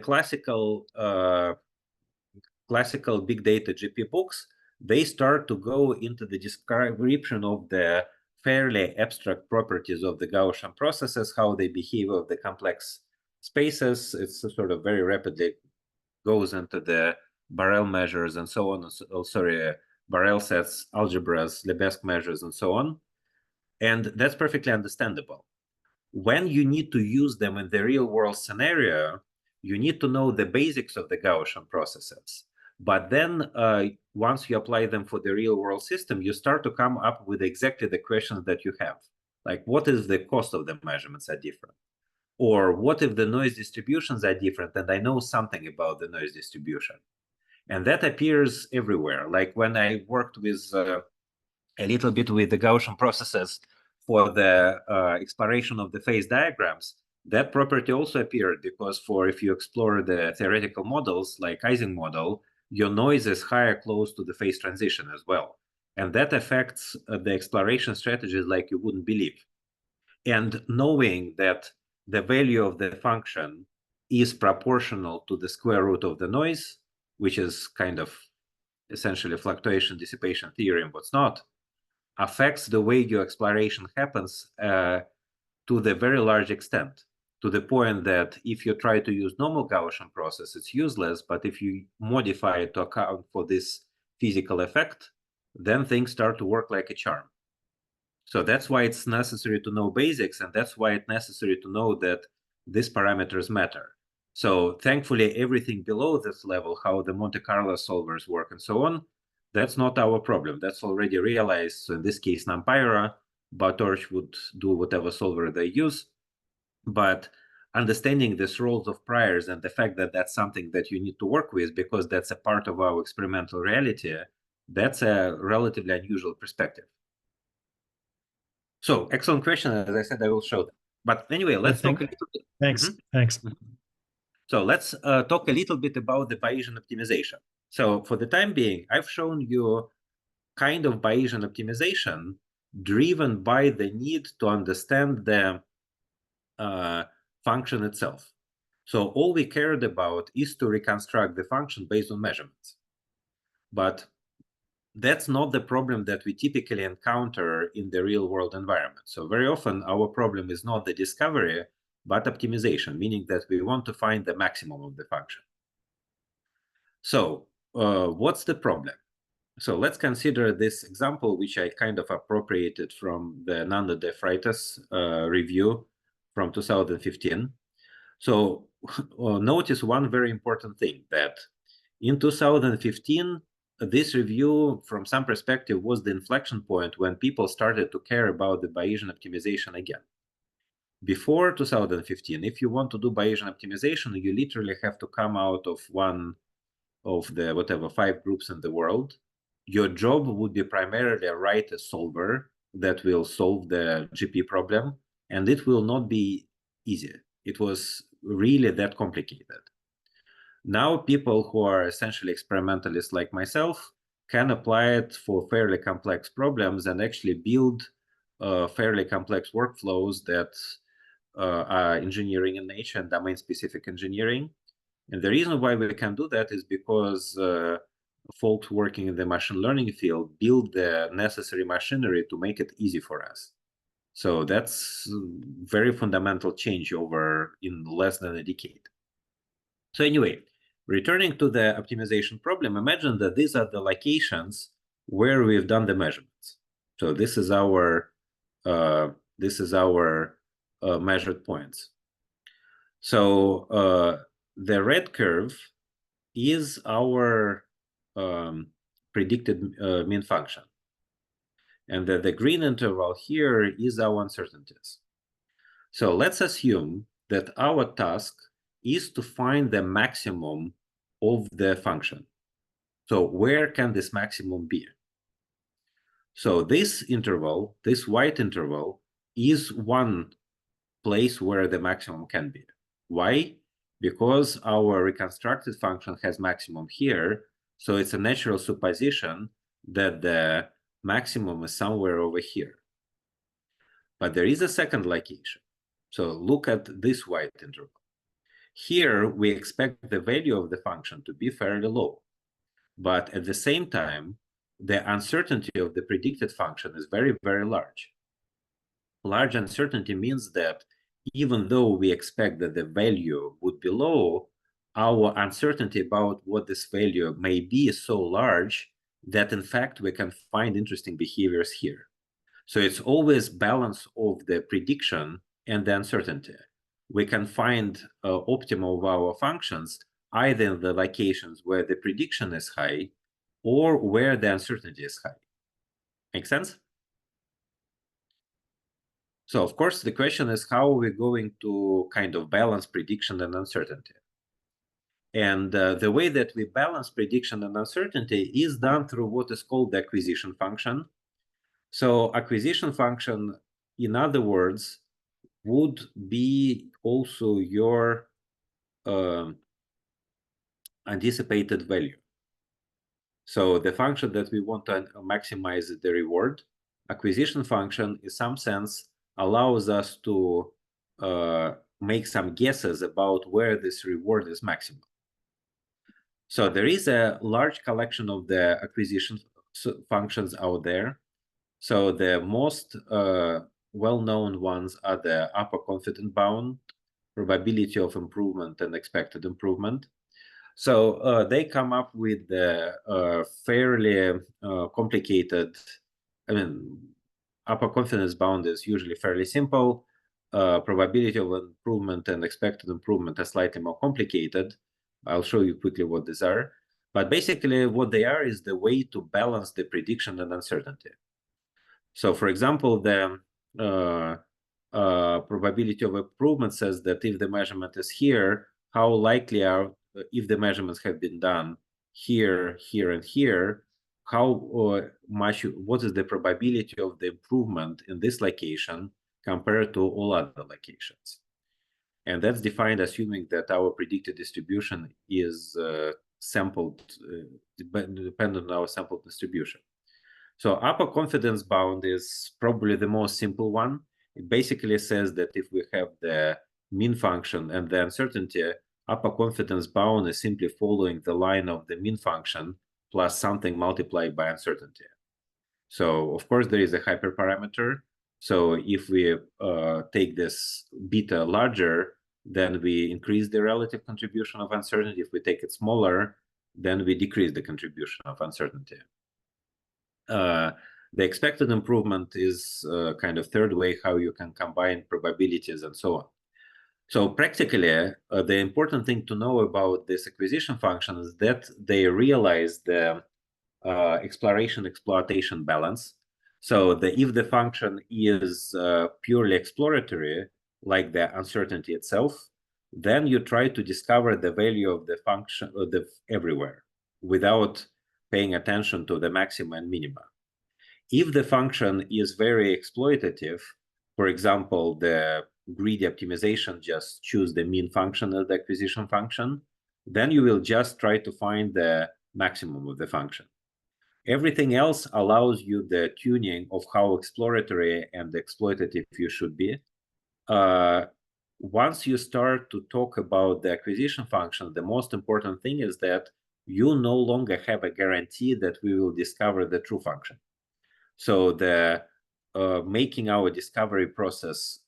classical big data GP books, they start to go into the description of the fairly abstract properties of the Gaussian processes, how they behave of the complex spaces. It's sort of very rapidly goes into the Borel measures and so on. Borel sets, algebras, Lebesgue measures, and so on. And that's perfectly understandable. When you need to use them in the real world scenario, you need to know the basics of the Gaussian processes. But then once you apply them for the real world system, you start to come up with exactly the questions that you have. Like, what is the cost of the measurements are different? Or what if the noise distributions are different and I know something about the noise distribution? And that appears everywhere. Like when I worked with a little bit with the Gaussian processes for the exploration of the phase diagrams, that property also appeared because if you explore the theoretical models like Ising model, your noise is higher close to the phase transition as well. And that affects the exploration strategies like you wouldn't believe. And knowing that the value of the function is proportional to the square root of the noise, which is kind of essentially fluctuation dissipation theory and what's not, affects the way your exploration happens to the very large extent, to the point that if you try to use normal Gaussian process, it's useless, but if you modify it to account for this physical effect, then things start to work like a charm. So that's why it's necessary to know basics, and that's why it's necessary to know that these parameters matter. So thankfully, everything below this level, how the Monte Carlo solvers work and so on, that's not our problem. That's already realized. So in this case, NumPyra, PyTorch would do whatever solver they use. But understanding these roles of priors and the fact that that's something that you need to work with because that's a part of our experimental reality, that's a relatively unusual perspective. So excellent question. As I said, I will show them. But anyway, let's talk a little bit. Thanks. Thanks. So let's talk a little bit about the Bayesian optimization. So for the time being, I've shown you kind of Bayesian optimization driven by the need to understand the function itself. So all we cared about is to reconstruct the function based on measurements. But that's not the problem that we typically encounter in the real world environment. So very often our problem is not the discovery, but optimization, meaning that we want to find the maximum of the function. So what's the problem? So let's consider this example, which I kind of appropriated from the Nanda de Freitas review from 2015. So notice one very important thing, that in 2015, this review, from some perspective, was the inflection point when people started to care about the Bayesian optimization again. Before 2015, if you want to do Bayesian optimization, you literally have to come out of one of the whatever 5 groups in the world. Your job would be primarily write a solver that will solve the GP problem, and it will not be easy. It was really that complicated. Now people who are essentially experimentalists like myself can apply it for fairly complex problems and actually build fairly complex workflows that are engineering in nature and domain-specific engineering. And the reason why we can do that is because folks working in the machine learning field build the necessary machinery to make it easy for us. So that's very fundamental change over in less than a decade. So anyway, returning to the optimization problem, imagine that these are the locations where we've done the measurements. So this is our measured points. So the red curve is our predicted mean function. And the green interval here is our uncertainties. So let's assume that our task is to find the maximum of the function. So where can this maximum be? So this interval, this white interval, is one place where the maximum can be. Why? Because our reconstructed function has maximum here, so it's a natural supposition that the maximum is somewhere over here. But there is a second location. So look at this white interval. Here, we expect the value of the function to be fairly low. But at the same time, the uncertainty of the predicted function is very, very large. Large uncertainty means that even though we expect that the value would be low, our uncertainty about what this value may be is so large that in fact we can find interesting behaviors here. So it's always balance of the prediction and the uncertainty. We can find optimal of our functions either in the locations where the prediction is high or where the uncertainty is high. Make sense? So of course, the question is how are we going to kind of balance prediction and uncertainty? And the way that we balance prediction and uncertainty is done through what is called the acquisition function. So acquisition function, in other words, would be also your anticipated value. So the function that we want to maximize the reward, acquisition function in some sense allows us to make some guesses about where this reward is maximum. So there is a large collection of the acquisition functions out there. So the most well-known ones are the upper confidence bound, probability of improvement, and expected improvement. So they come up with the fairly complicated, I mean, upper confidence bound is usually fairly simple. Probability of improvement and expected improvement are slightly more complicated. I'll show you quickly what these are. But basically what they are is the way to balance the prediction and uncertainty. So for example, the probability of improvement says that if the measurement is here, how likely are, if the measurements have been done here, here, and here, how much, what is the probability of the improvement in this location compared to all other locations? And that's defined assuming that our predicted distribution is sampled, dependent on our sample distribution. So upper confidence bound is probably the most simple one. It basically says that if we have the mean function and the uncertainty, upper confidence bound is simply following the line of the mean function plus something multiplied by uncertainty. So of course there is a hyperparameter. So if we take this beta larger, then we increase the relative contribution of uncertainty. If we take it smaller, then we decrease the contribution of uncertainty. The expected improvement is kind of third way how you can combine probabilities and so on. So practically, the important thing to know about this acquisition function is that they realize the exploration-exploitation balance. So if the function is purely exploratory, like the uncertainty itself, then you try to discover the value of the function everywhere without paying attention to the maxima and minima. If the function is very exploitative, for example, the greedy optimization just choose the mean function as the acquisition function, then you will just try to find the maximum of the function. Everything else allows you the tuning of how exploratory and exploitative you should be. Once you start to talk about the acquisition function, the most important thing is that you no longer have a guarantee that we will discover the true function. So the making our discovery process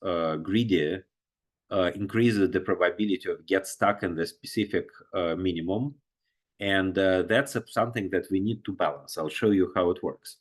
greedy increases the probability of get stuck in the specific minimum. And that's something that we need to balance. I'll show you how it works.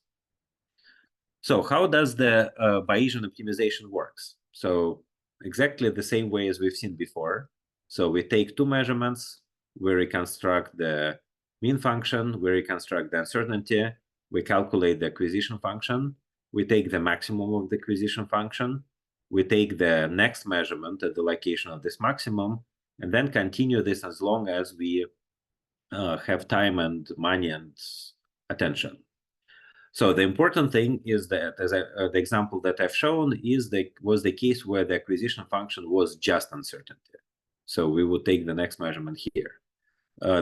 So how does the Bayesian optimization works? So exactly the same way as we've seen before. So we take two measurements, we reconstruct the mean function, we reconstruct the uncertainty, we calculate the acquisition function, we take the maximum of the acquisition function, we take the next measurement at the location of this maximum, and then continue this as long as we have time and money and attention. So the important thing is that, as the example that I've shown was the case where the acquisition function was just uncertainty. So we would take the next measurement here.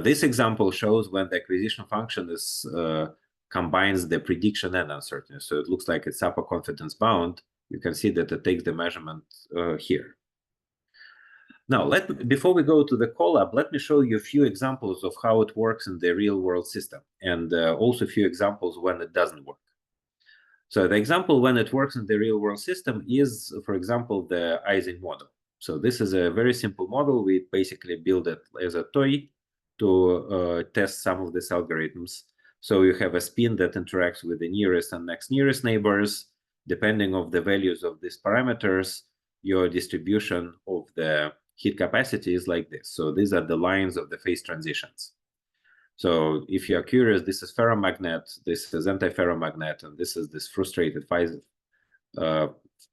This example shows when the acquisition function is combines the prediction and uncertainty. So it looks like it's upper confidence bound. You can see that it takes the measurement here. Now, before we go to the Colab, let me show you a few examples of how it works in the real-world system, and also a few examples when it doesn't work. So the example when it works in the real-world system is, for example, the Ising model. So this is a very simple model. We basically build it as a toy to test some of these algorithms. So you have a spin that interacts with the nearest and next nearest neighbors. Depending on the values of these parameters, your distribution of the heat capacity is like this. So these are the lines of the phase transitions. So if you are curious, this is ferromagnet, this is antiferromagnet, and this is this frustrated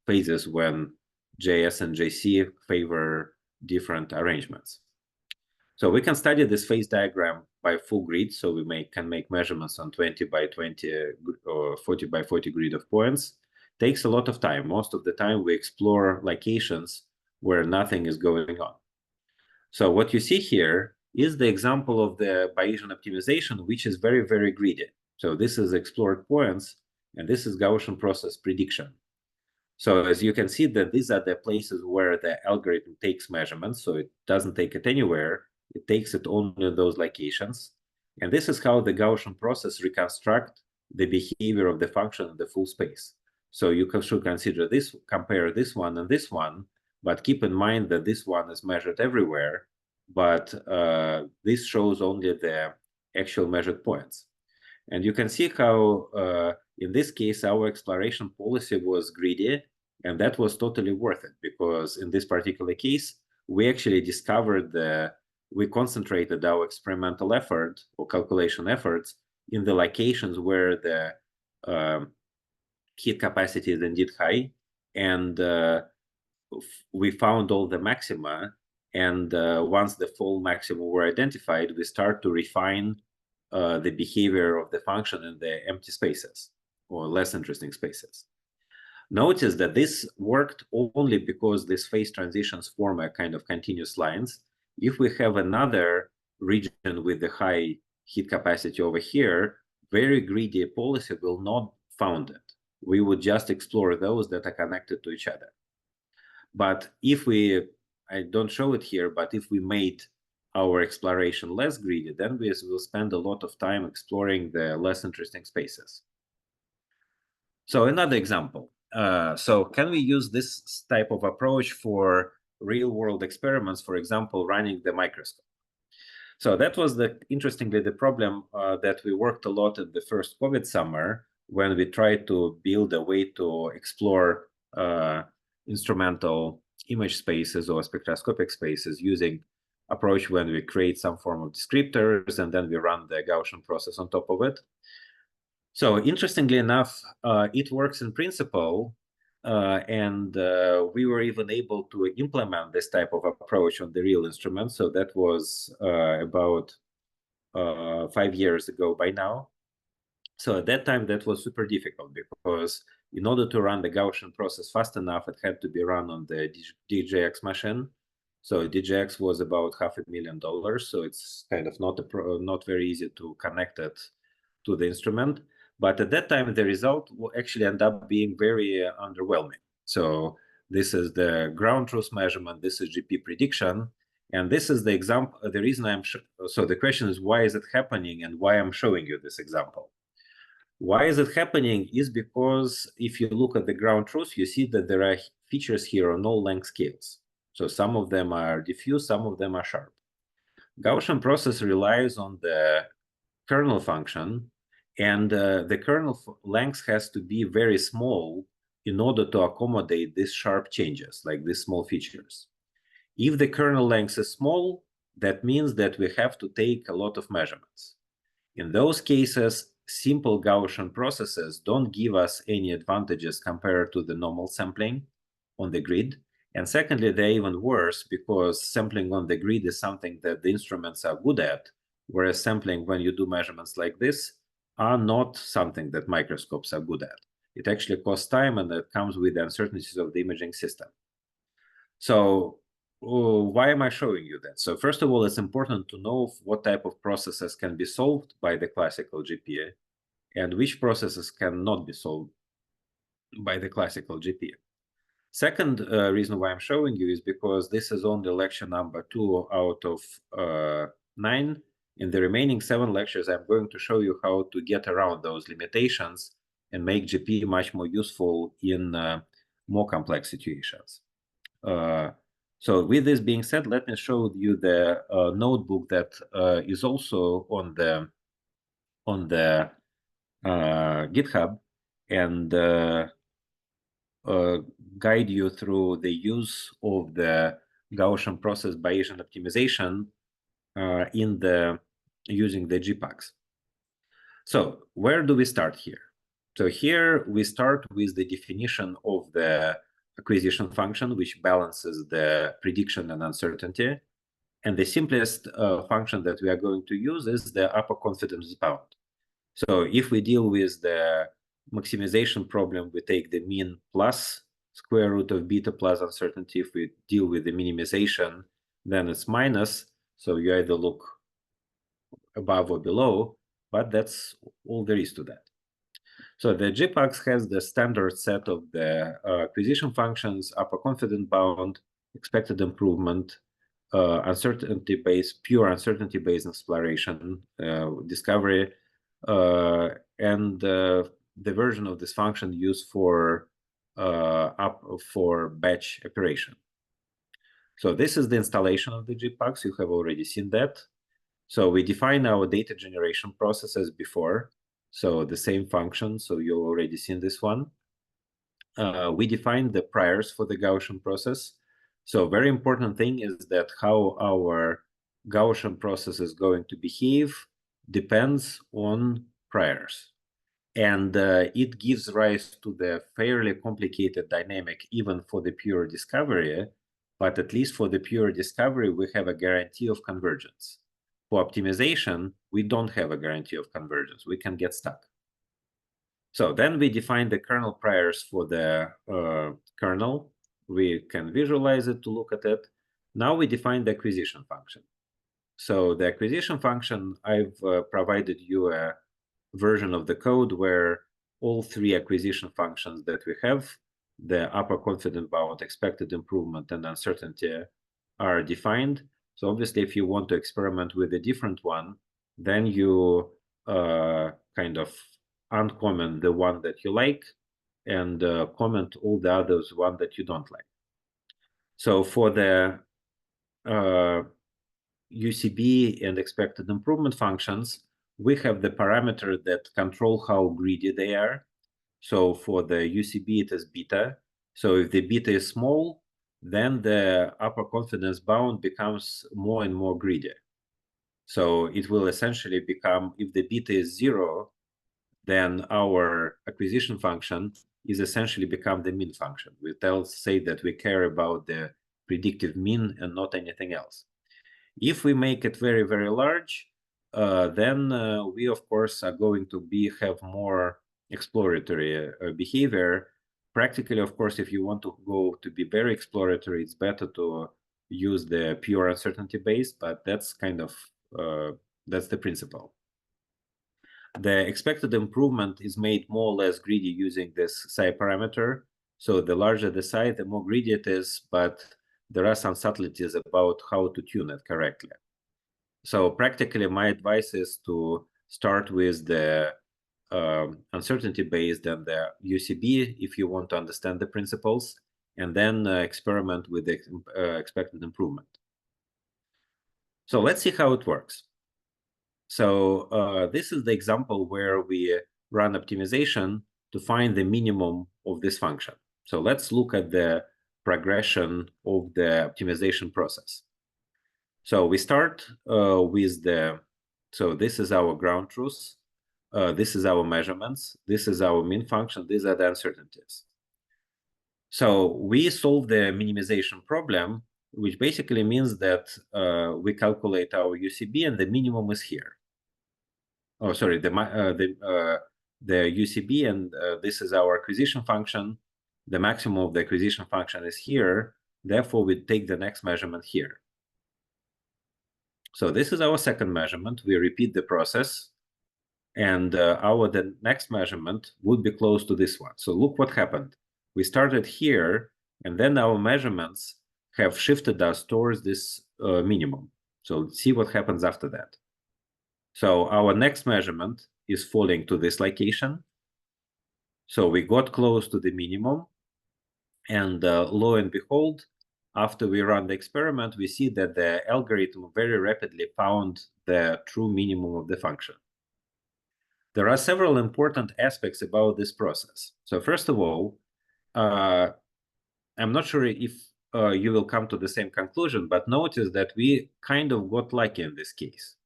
phases when JS and JC favor different arrangements. So we can study this phase diagram by full grid. So we can make measurements on 20 by 20 or 40 by 40 grid of points. Takes a lot of time. Most of the time we explore locations where nothing is going on. So what you see here is the example of the Bayesian optimization, which is very, very greedy. So this is explored points, and this is Gaussian process prediction. So as you can see that these are the places where the algorithm takes measurements, so it doesn't take it anywhere, it takes it only in those locations. And this is how the Gaussian process reconstruct the behavior of the function in the full space. So you should consider this, compare this one and this one, but keep in mind that this one is measured everywhere, but this shows only the actual measured points. And you can see how, in this case, our exploration policy was greedy, and that was totally worth it, because in this particular case, we actually discovered we concentrated our experimental effort or calculation efforts in the locations where the heat capacity is indeed high, and we found all the maxima, and once the full maxima were identified, we start to refine the behavior of the function in the empty spaces or less interesting spaces. Notice that this worked only because these phase transitions form a kind of continuous lines. If we have another region with the high heat capacity over here, very greedy policy will not found it. We would just explore those that are connected to each other. But if I don't show it here, but if we made our exploration less greedy, then we will spend a lot of time exploring the less interesting spaces. So another example. So can we use this type of approach for real-world experiments, for example, running the microscope? So that was interestingly the problem that we worked a lot in the first COVID summer when we tried to build a way to explore instrumental image spaces or spectroscopic spaces using approach when we create some form of descriptors and then we run the Gaussian process on top of it. So interestingly enough, it works in principle, and we were even able to implement this type of approach on the real instrument. So that was about 5 years ago by now. So at that time, that was super difficult because in order to run the Gaussian process fast enough, it had to be run on the DJX machine. So DJX was about $500,000. So it's kind of not very easy to connect it to the instrument. But at that time, the result will actually end up being very underwhelming. So this is the ground truth measurement. This is GP prediction. And this is the example. The reason so the question is, why is it happening and why I'm showing you this example? Why is it happening is because if you look at the ground truth, you see that there are features here on all length scales. So some of them are diffuse, some of them are sharp. Gaussian process relies on the kernel function, and the kernel length has to be very small in order to accommodate these sharp changes, like these small features. If the kernel length is small, that means that we have to take a lot of measurements. In those cases, simple Gaussian processes don't give us any advantages compared to the normal sampling on the grid. And secondly, they're even worse because sampling on the grid is something that the instruments are good at, whereas sampling when you do measurements like this are not something that microscopes are good at. It actually costs time and it comes with the uncertainties of the imaging system. So why am I showing you that? So first of all, it's important to know what type of processes can be solved by the classical GPA and which processes cannot be solved by the classical GPA. Second reason why I'm showing you is because this is only lecture number 2 out of 9. In the remaining 7 lectures, I'm going to show you how to get around those limitations and make GP much more useful in more complex situations. So with this being said, let me show you the notebook that is also on the GitHub and guide you through the use of the Gaussian process Bayesian optimization using the GPACs. So where do we start here? So here we start with the definition of the acquisition function, which balances the prediction and uncertainty. And the simplest function that we are going to use is the upper confidence bound. So if we deal with the maximization problem, we take the mean plus square root of beta plus uncertainty. If we deal with the minimization, then it's minus. So you either look above or below, but that's all there is to that. So the GPACs has the standard set of the acquisition functions, upper confidence bound, expected improvement, uncertainty-based, pure uncertainty-based exploration, discovery, and the version of this function used for batch operation. So this is the installation of the GPACs. You have already seen that. So we define our data generation process as before. So the same function. So you've already seen this one. We define the priors for the Gaussian process. So very important thing is that how our Gaussian process is going to behave depends on priors. And it gives rise to the fairly complicated dynamic even for the pure discovery, but at least for the pure discovery, we have a guarantee of convergence. For optimization, we don't have a guarantee of convergence. We can get stuck. So then we define the kernel priors for the kernel. We can visualize it to look at it. Now we define the acquisition function. So the acquisition function, I've provided you a version of the code where all 3 acquisition functions that we have, the upper confidence bound, expected improvement, and uncertainty, are defined. So obviously, if you want to experiment with a different one, then you kind of uncomment the one that you like and comment all the others one that you don't like. So for the UCB and expected improvement functions, we have the parameter that control how greedy they are. So for the UCB, it is beta. So if the beta is small, then the upper confidence bound becomes more and more greedy. So it will essentially become, if the beta is 0, then our acquisition function is essentially become the mean function. We say that we care about the predictive mean and not anything else. If we make it very, very large, then we, of course, are going to have more exploratory behavior. Practically, of course, if you want to go to be very exploratory, it's better to use the pure uncertainty base, but that's kind of, that's the principle. The expected improvement is made more or less greedy using this psi parameter. So the larger the psi, the more greedy it is, but there are some subtleties about how to tune it correctly. So practically, my advice is to start with the uncertainty based and the UCB if you want to understand the principles, and then experiment with the expected improvement. So let's see how it works. So this is the example where we run optimization to find the minimum of this function. So let's look at the progression of the optimization process. So we start with so this is our ground truth. This is our measurements. This is our mean function. These are the uncertainties. So we solve the minimization problem, which basically means that we calculate our UCB and the minimum is here. Oh, sorry, the UCB and this is our acquisition function. The maximum of the acquisition function is here. Therefore, we take the next measurement here. So this is our second measurement. We repeat the process, and the next measurement would be close to this one. So look what happened. We started here, and then our measurements have shifted us towards this minimum. So see what happens after that. So our next measurement is falling to this location. So we got close to the minimum, and lo and behold, after we run the experiment, we see that the algorithm very rapidly found the true minimum of the function. There are several important aspects about this process. So first of all, I'm not sure if you will come to the same conclusion, but notice that we kind of got lucky in this case.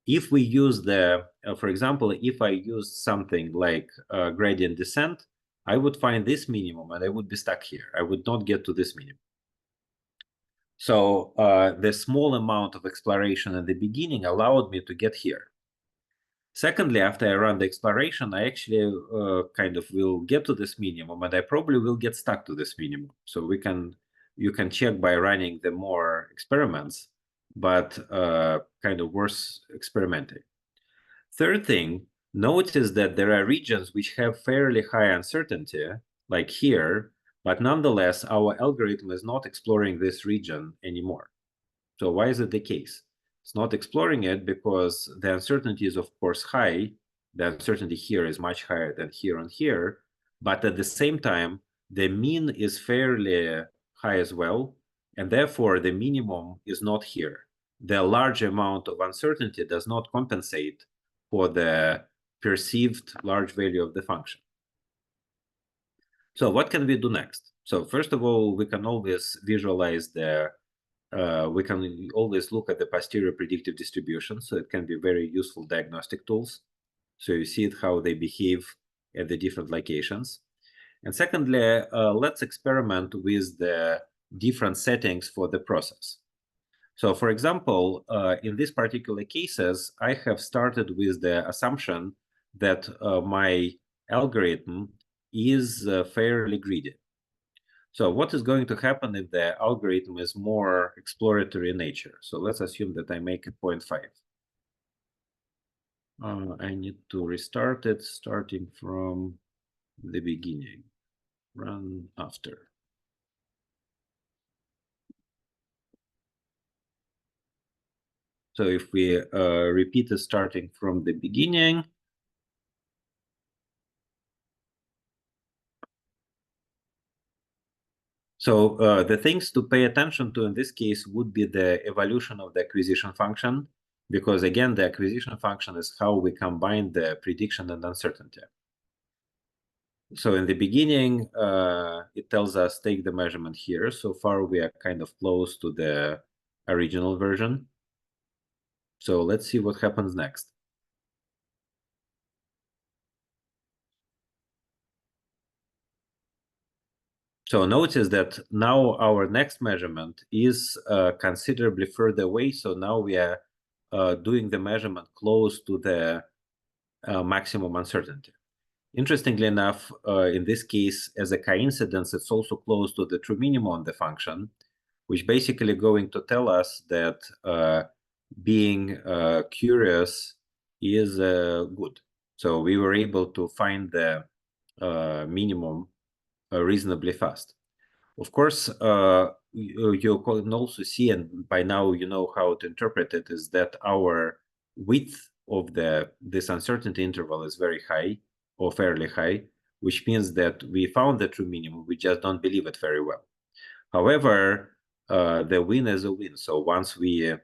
If we use for example, if I use something like gradient descent, I would find this minimum and I would be stuck here. I would not get to this minimum. So the small amount of exploration at the beginning allowed me to get here. Secondly, after I run the exploration, I actually kind of will get to this minimum, and I probably will get stuck to this minimum. So you can check by running the more experiments, but kind of worth experimenting. Third thing, notice that there are regions which have fairly high uncertainty, like here, but nonetheless, our algorithm is not exploring this region anymore. So why is it the case? It's not exploring it because the uncertainty is, of course, high. The uncertainty here is much higher than here and here. But at the same time, the mean is fairly high as well. And therefore, the minimum is not here. The large amount of uncertainty does not compensate for the perceived large value of the function. So what can we do next? So first of all, we can always visualize we can always look at the posterior predictive distribution. So it can be very useful diagnostic tools. So you see how they behave at the different locations. And secondly, let's experiment with the different settings for the process. So for example, in these particular cases, I have started with the assumption that my algorithm is fairly greedy. So what is going to happen if the algorithm is more exploratory in nature? So let's assume that I make it 0.5. I need to restart it starting from the beginning. Run after. So if we repeat it starting from the beginning, so the things to pay attention to in this case would be the evolution of the acquisition function, because again, the acquisition function is how we combine the prediction and uncertainty. So in the beginning, it tells us take the measurement here. So far, we are kind of close to the original version. So let's see what happens next. So notice that now our next measurement is considerably further away. So now we are doing the measurement close to the maximum uncertainty. Interestingly enough, in this case, as a coincidence, it's also close to the true minimum on the function, which basically going to tell us that being curious is good. So we were able to find the minimum reasonably fast. Of course, you can also see, and by now you know how to interpret it, is that our width of this uncertainty interval is very high or fairly high, which means that we found the true minimum, we just don't believe it very well. However, the win is a win. So once we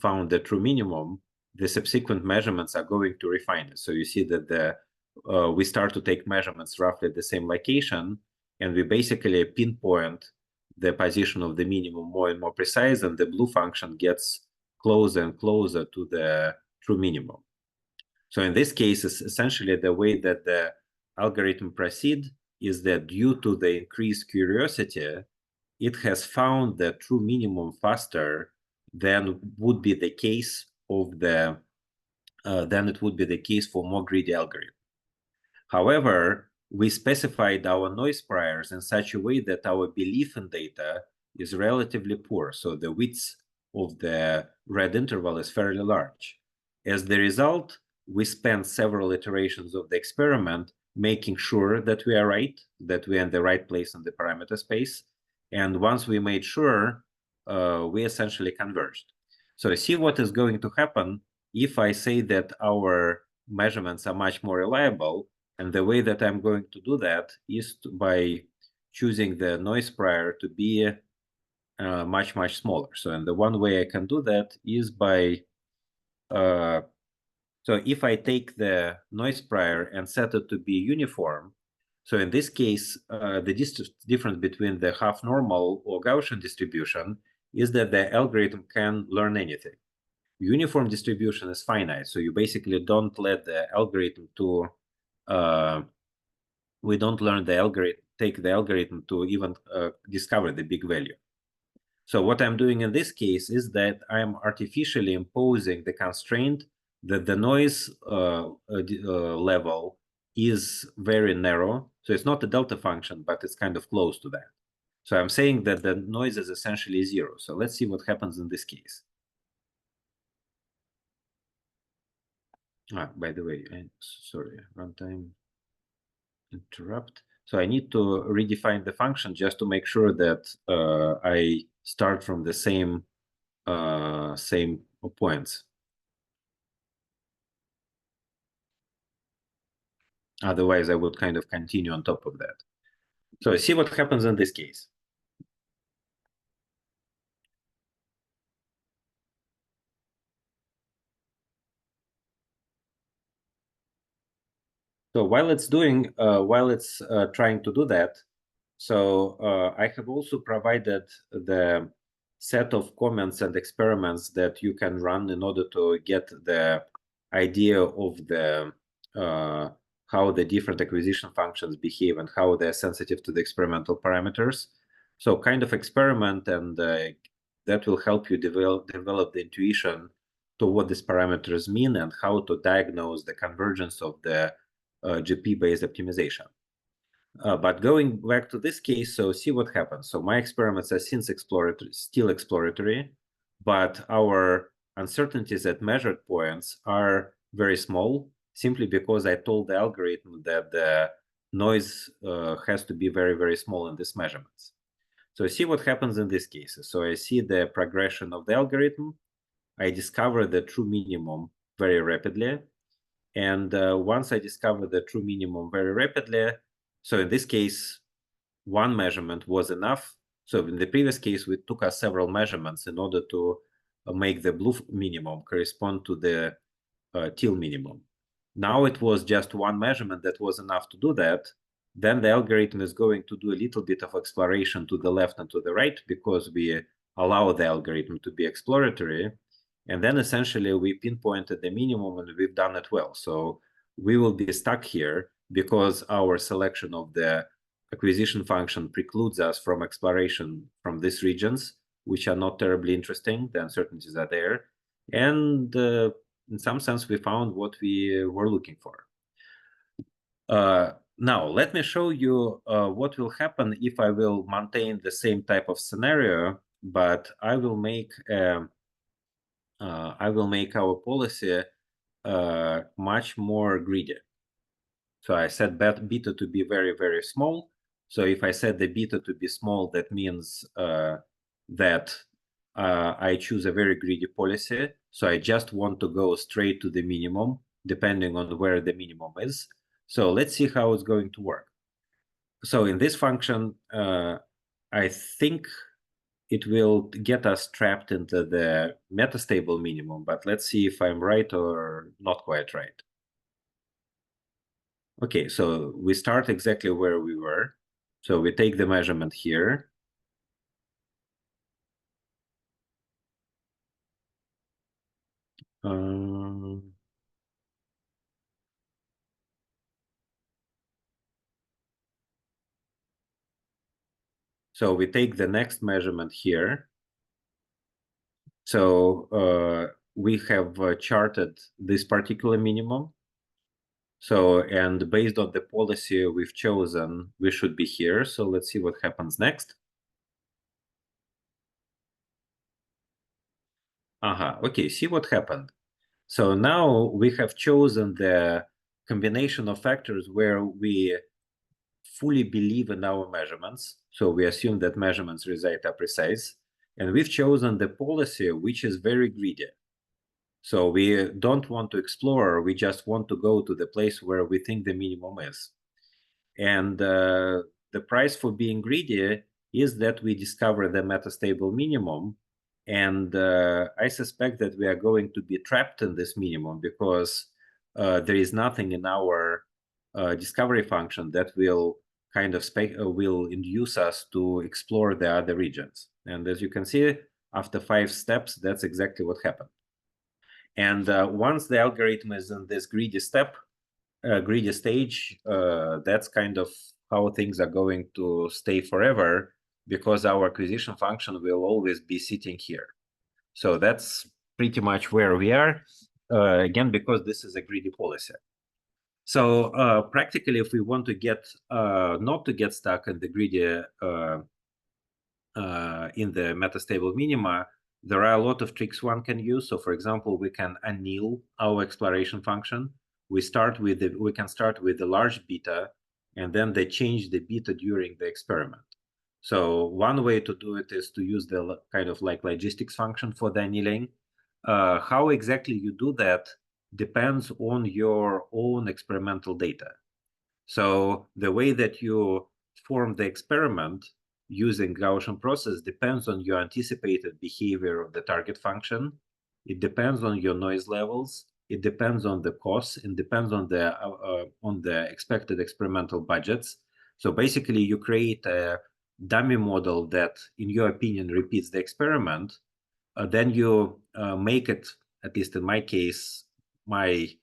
found the true minimum, the subsequent measurements are going to refine it. So you see that we start to take measurements roughly at the same location, and we basically pinpoint the position of the minimum more and more precise, and the blue function gets closer and closer to the true minimum. So in this case, it's essentially the way that the algorithm proceeds is that due to the increased curiosity, it has found the true minimum faster than would be the case of the than it would be the case for more greedy algorithm. However, we specified our noise priors in such a way that our belief in data is relatively poor. So the width of the red interval is fairly large. As the result, we spent several iterations of the experiment making sure that we are right, that we are in the right place in the parameter space. And once we made sure, we essentially converged. So see what is going to happen if I say that our measurements are much more reliable. And the way that I'm going to do that is by choosing the noise prior to be much, much smaller. So, and the one way I can do that is by, so if I take the noise prior and set it to be uniform, so in this case, the difference between the half normal or Gaussian distribution is that the algorithm can learn anything. Uniform distribution is finite, so you basically don't let the algorithm to we don't learn the algorithm, take the algorithm to even discover the big value. So what I'm doing in this case is that I'm artificially imposing the constraint that the noise level is very narrow. So it's not a delta function, but it's kind of close to that. So I'm saying that the noise is essentially zero. So let's see what happens in this case. By the way, sorry, runtime interrupt. So I need to redefine the function just to make sure that I start from the same points. Otherwise, I would kind of continue on top of that. So see what happens in this case. So while it's trying to do that, so I have also provided the set of comments and experiments that you can run in order to get the idea of the how the different acquisition functions behave and how they're sensitive to the experimental parameters. So kind of experiment, and that will help you develop the intuition to what these parameters mean and how to diagnose the convergence of the GP-based optimization. But going back to this case, so see what happens. So my experiments are still exploratory, but our uncertainties at measured points are very small, simply because I told the algorithm that the noise has to be very, very small in these measurements. So see what happens in these cases. So I see the progression of the algorithm. I discover the true minimum very rapidly. And once I discover the true minimum very rapidly, so in this case, one measurement was enough. So in the previous case, we took us several measurements in order to make the blue minimum correspond to the teal minimum. Now it was just one measurement that was enough to do that. then the algorithm is going to do a little bit of exploration to the left and to the right because we allow the algorithm to be exploratory. And then essentially we pinpointed the minimum and we've done it well. So we will be stuck here because our selection of the acquisition function precludes us from exploration from these regions, which are not terribly interesting. The uncertainties are there. And in some sense, we found what we were looking for. Now, let me show you what will happen if I will maintain the same type of scenario, but I will make our policy much more greedy. So I set beta to be very, very small. So if I set the beta to be small, that means that I choose a very greedy policy. So I just want to go straight to the minimum, depending on where the minimum is. So let's see how it's going to work. So in this function, I think it will get us trapped into the metastable minimum, but let's see if I'm right or not quite right. Okay, so we start exactly where we were. So we take the measurement here. So we take the next measurement here. So we have charted this particular minimum. So, and based on the policy we've chosen, we should be here. So let's see what happens next. Okay, see what happened. So now we have chosen the combination of factors where we fully believe in our measurements. So we assume that measurements result are precise. And we've chosen the policy which is very greedy. So we don't want to explore, we just want to go to the place where we think the minimum is. And the price for being greedy is that we discover the metastable minimum. And I suspect that we are going to be trapped in this minimum because there is nothing in our discovery function that will kind of will induce us to explore the other regions. And as you can see, after 5 steps, that's exactly what happened. And once the algorithm is in this greedy stage, that's kind of how things are going to stay forever because our acquisition function will always be sitting here. So that's pretty much where we are, again, because this is a greedy policy. So practically, if we want to get not to get stuck in the greedy in the metastable minima, there are a lot of tricks one can use. So for example, we can anneal our exploration function. We can start with the large beta, and then they change the beta during the experiment. So one way to do it is to use the kind of like logistics function for the annealing. How exactly you do that depends on your own experimental data. So the way that you form the experiment using Gaussian process depends on your anticipated behavior of the target function. It depends on your noise levels. It depends on the costs. It depends on the expected experimental budgets. So basically, you create a dummy model that, in your opinion, repeats the experiment. Then you make it, at least in my case, I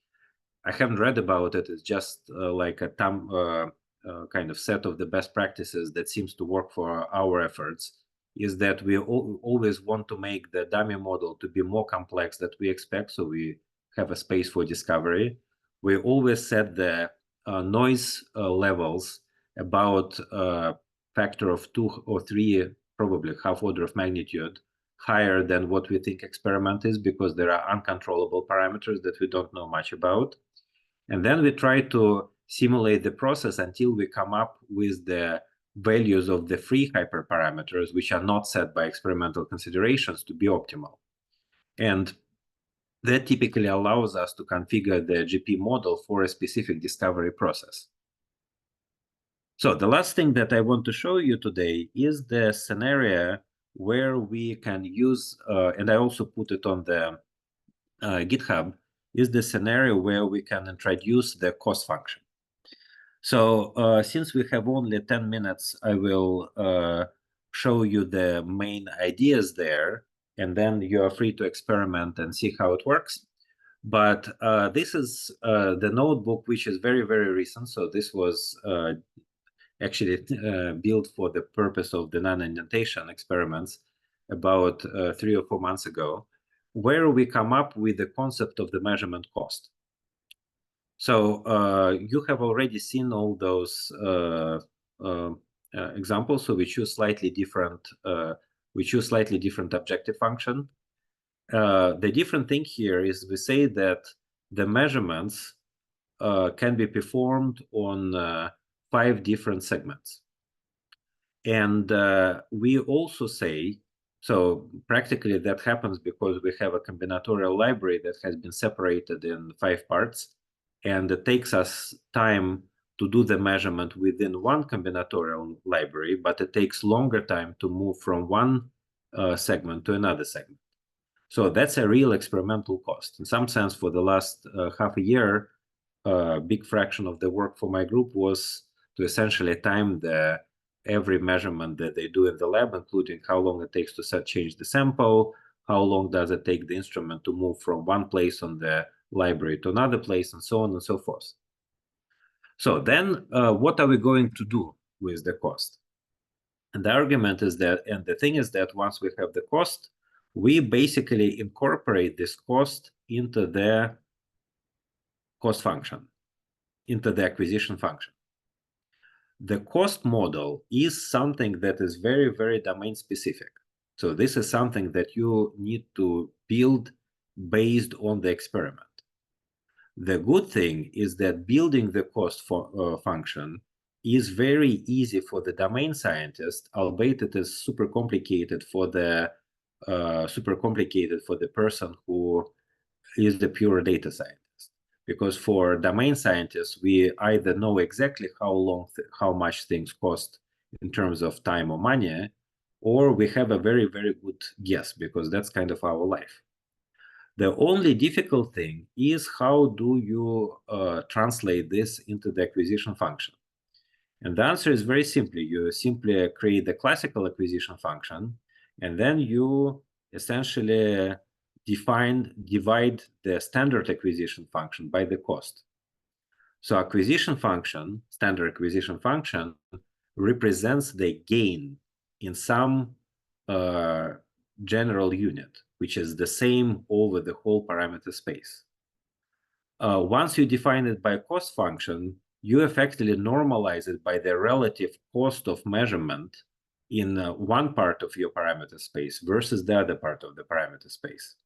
haven't read about it. It's just like a kind of set of the best practices that seems to work for our efforts. Is that we always want to make the dummy model to be more complex than we expect, so we have a space for discovery. We always set the noise levels about a factor of 2 or 3, probably half order of magnitude, higher than what we think experiment is, because there are uncontrollable parameters that we don't know much about. And then we try to simulate the process until we come up with the values of the free hyperparameters, which are not set by experimental considerations, to be optimal. And that typically allows us to configure the GP model for a specific discovery process. So the last thing that I want to show you today is the scenario where we can use, and I also put it on the GitHub, is the scenario where we can introduce the cost function. So since we have only 10 minutes, I will show you the main ideas there, and then you are free to experiment and see how it works. But this is the notebook, which is very, very recent. So this was actually built for the purpose of the non-indentation experiments about 3 or 4 months ago, where we come up with the concept of the measurement cost. So you have already seen all those examples. So we choose slightly different objective function. The different thing here is we say that the measurements can be performed on 5 different segments. And we also say, so practically that happens because we have a combinatorial library that has been separated in 5 parts, and it takes us time to do the measurement within one combinatorial library, but it takes longer time to move from one segment to another segment. So that's a real experimental cost. In some sense, for the last half a year, a big fraction of the work for my group was to essentially time every measurement that they do in the lab, including how long it takes to change the sample, how long does it take the instrument to move from one place on the library to another place, and so on and so forth. So then what are we going to do with the cost? And the argument is that, and the thing is that once we have the cost, we basically incorporate this cost into the cost function, into the acquisition function. The cost model is something that is very, very domain specific. So this is something that you need to build based on the experiment. The good thing is that building the cost function is very easy for the domain scientist, albeit it is super complicated for the person who is the pure data scientist. Because for domain scientists, we either know exactly how much things cost in terms of time or money, or we have a very, very good guess, because that's kind of our life. The only difficult thing is how do you translate this into the acquisition function? And the answer is very simply. You simply create the classical acquisition function, and then you essentially divide the standard acquisition function by the cost. So standard acquisition function, represents the gain in some general unit, which is the same over the whole parameter space. Once you define it by cost function, you effectively normalize it by the relative cost of measurement in one part of your parameter space versus the other part of the parameter space.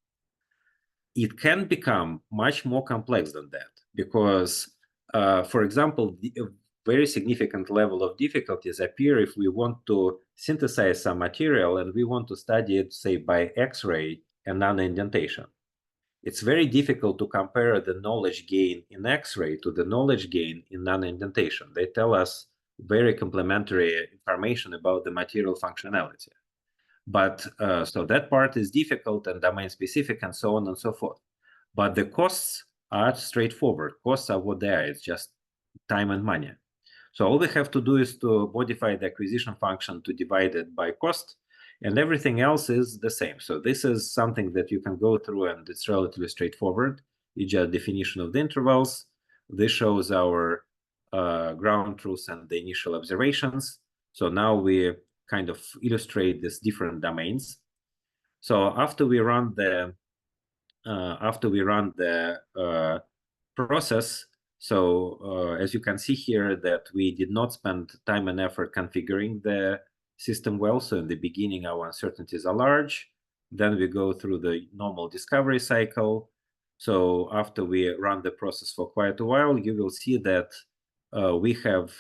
It can become much more complex than that because, for example, a very significant level of difficulties appear if we want to synthesize some material and we want to study it, say, by X-ray and non-indentation. It's very difficult to compare the knowledge gain in X-ray to the knowledge gain in non-indentation. They tell us very complementary information about the material functionality. But so that part is difficult and domain specific and so on and so forth. But the costs are straightforward. Costs are what they are. It's just time and money. So all we have to do is to modify the acquisition function to divide it by cost, and everything else is the same. So this is something that you can go through, and it's relatively straightforward. It's just definition of the intervals. This shows our ground truth and the initial observations. So now we kind of illustrate these different domains. So after we run the process, so as you can see here, that we did not spend time and effort configuring the system well. So in the beginning, our uncertainties are large. Then we go through the normal discovery cycle. So after we run the process for quite a while, you will see that we have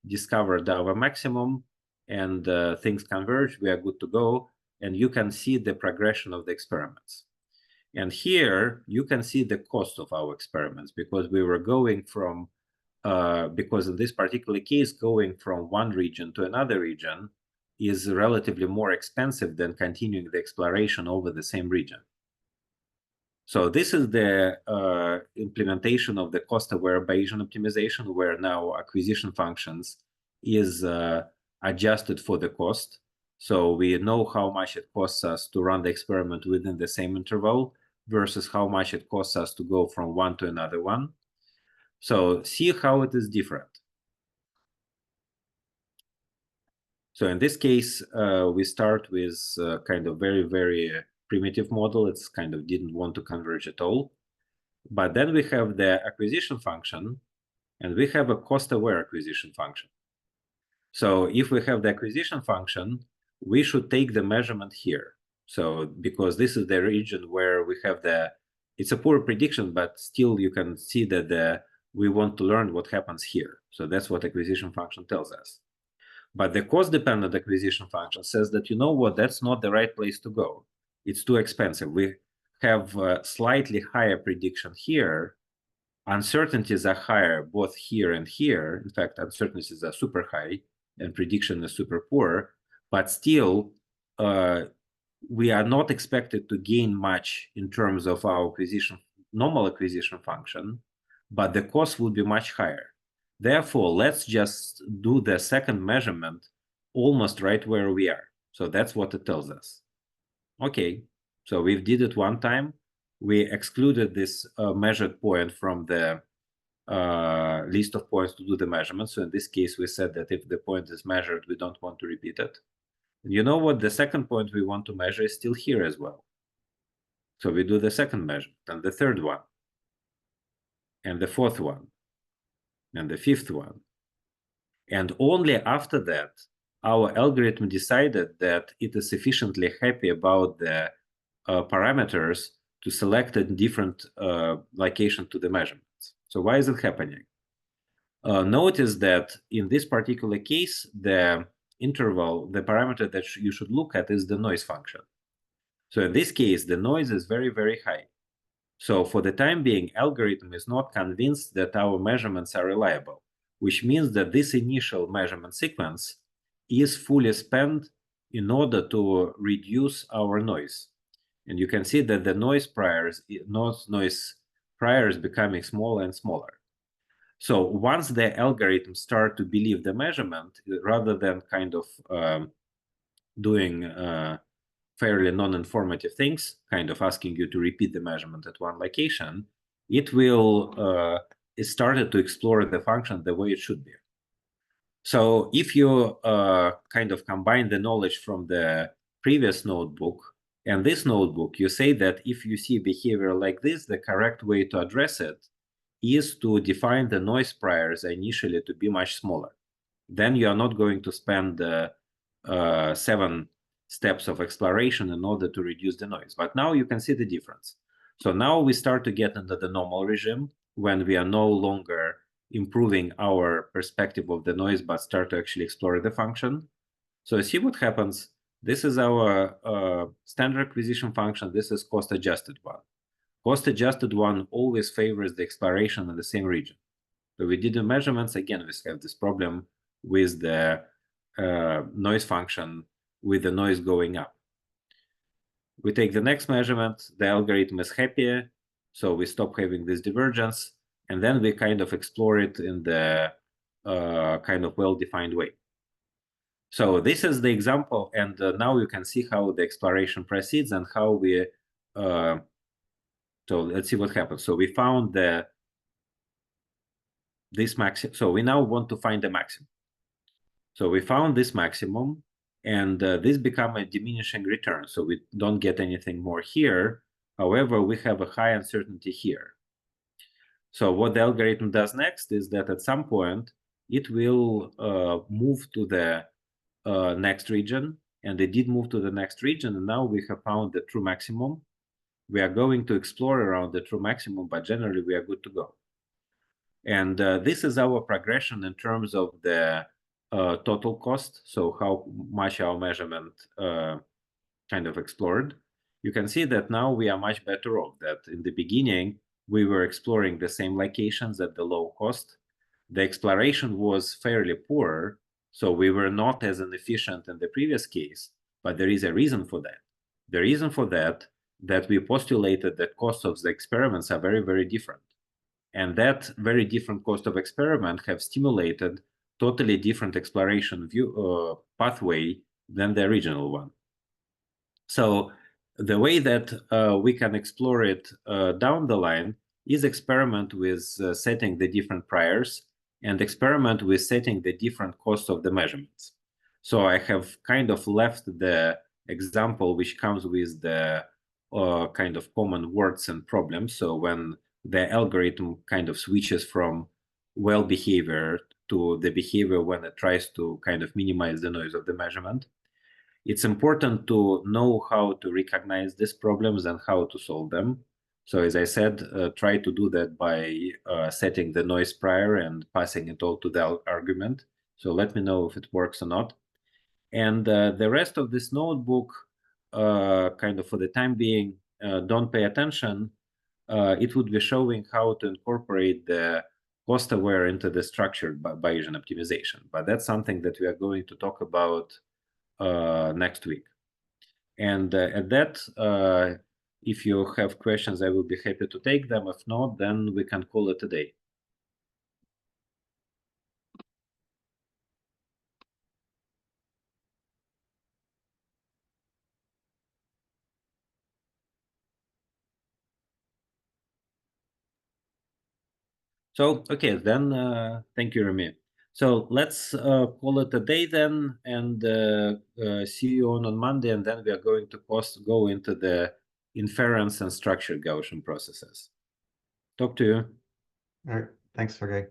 discovered our maximum, and things converge. We are good to go. And you can see the progression of the experiments. And here you can see the cost of our experiments, because we were going from, because in this particular case, going from one region to another region is relatively more expensive than continuing the exploration over the same region. So this is the implementation of the cost-aware Bayesian optimization, where now acquisition functions is adjusted for the cost. So we know how much it costs us to run the experiment within the same interval versus how much it costs us to go from one to another one. So see how it is different. So in this case, we start with kind of very, very primitive model. It's kind of didn't want to converge at all. But then we have the acquisition function, and we have a cost-aware acquisition function. So if we have the acquisition function, we should take the measurement here. So because this is the region where we have it's a poor prediction, but still you can see that we want to learn what happens here. So that's what acquisition function tells us. But the cost-dependent acquisition function says that, you know what, that's not the right place to go. It's too expensive. We have a slightly higher prediction here. Uncertainties are higher both here and here. In fact, uncertainties are super high and prediction is super poor. But still, we are not expected to gain much in terms of our normal acquisition function, but the cost will be much higher. Therefore, let's just do the second measurement almost right where we are. So that's what it tells us. Okay, so we did it one time. We excluded this measured point from the list of points to do the measurement. So in this case, we said that if the point is measured, we don't want to repeat it. And you know what? The second point we want to measure is still here as well. So we do the second measurement, and the third one, and the fourth one, and the fifth one. And only after that, our algorithm decided that it is sufficiently happy about the parameters to select a different location to the measurements. So why is it happening? Notice that in this particular case, the interval, the parameter that you should look at is the noise function. So in this case, the noise is very, very high. So for the time being, algorithm is not convinced that our measurements are reliable, which means that this initial measurement sequence is fully spent in order to reduce our noise. And you can see that the noise prior is becoming smaller and smaller. So once the algorithms start to believe the measurement, rather than kind of doing fairly non-informative things, kind of asking you to repeat the measurement at one location, it will it started to explore the function the way it should be. So if you kind of combine the knowledge from the previous notebook and this notebook, you say that if you see behavior like this, the correct way to address it is to define the noise priors initially to be much smaller. Then you are not going to spend 7 steps of exploration in order to reduce the noise. But now you can see the difference. So now we start to get into the normal regime when we are no longer improving our perspective of the noise, but start to actually explore the function. So see what happens. This is our standard acquisition function. This is cost-adjusted one. Cost-adjusted one always favors the exploration in the same region. So we did the measurements. Again, we have this problem with the noise function with the noise going up. We take the next measurement. The algorithm is happier. So we stop having this divergence. And then we kind of explore it in the kind of well-defined way. So this is the example. And now you can see how the exploration proceeds and how we so let's see what happens. So we found this maximum. So we now want to find the maximum. So we found this maximum, and this become a diminishing return. So we don't get anything more here. However, we have a high uncertainty here. So what the algorithm does next is that at some point, it will move to the next region. And it did move to the next region. And now we have found the true maximum. We are going to explore around the true maximum, but generally we are good to go. And this is our progression in terms of the total cost. So how much our measurement kind of explored. You can see that now we are much better off. That in the beginning, we were exploring the same locations at the low cost. The exploration was fairly poor, so we were not as inefficient in the previous case, but there is a reason for that. The reason for that that we postulated that costs of the experiments are very, very different. And that very different cost of experiment have stimulated totally different exploration pathway than the original one. So the way that we can explore it down the line is experiment with setting the different priors and experiment with setting the different cost of the measurements. So I have kind of left the example which comes with the kind of common words and problems. So when the algorithm kind of switches from well behavior to the behavior when it tries to kind of minimize the noise of the measurement, it's important to know how to recognize these problems and how to solve them. So as I said, try to do that by setting the noise prior and passing it all to the argument. So let me know if it works or not. And the rest of this notebook, kind of for the time being, don't pay attention. It would be showing how to incorporate the cost aware into the structured Bayesian optimization. But that's something that we are going to talk about next week. And at that, if you have questions, I will be happy to take them. If not, then we can call it a day. So, okay, then thank you, Remy. So let's call it a day then, and see you on Monday, and then we are going to go into the inference and structured Gaussian processes. Talk to you. All right. Thanks, Sergey.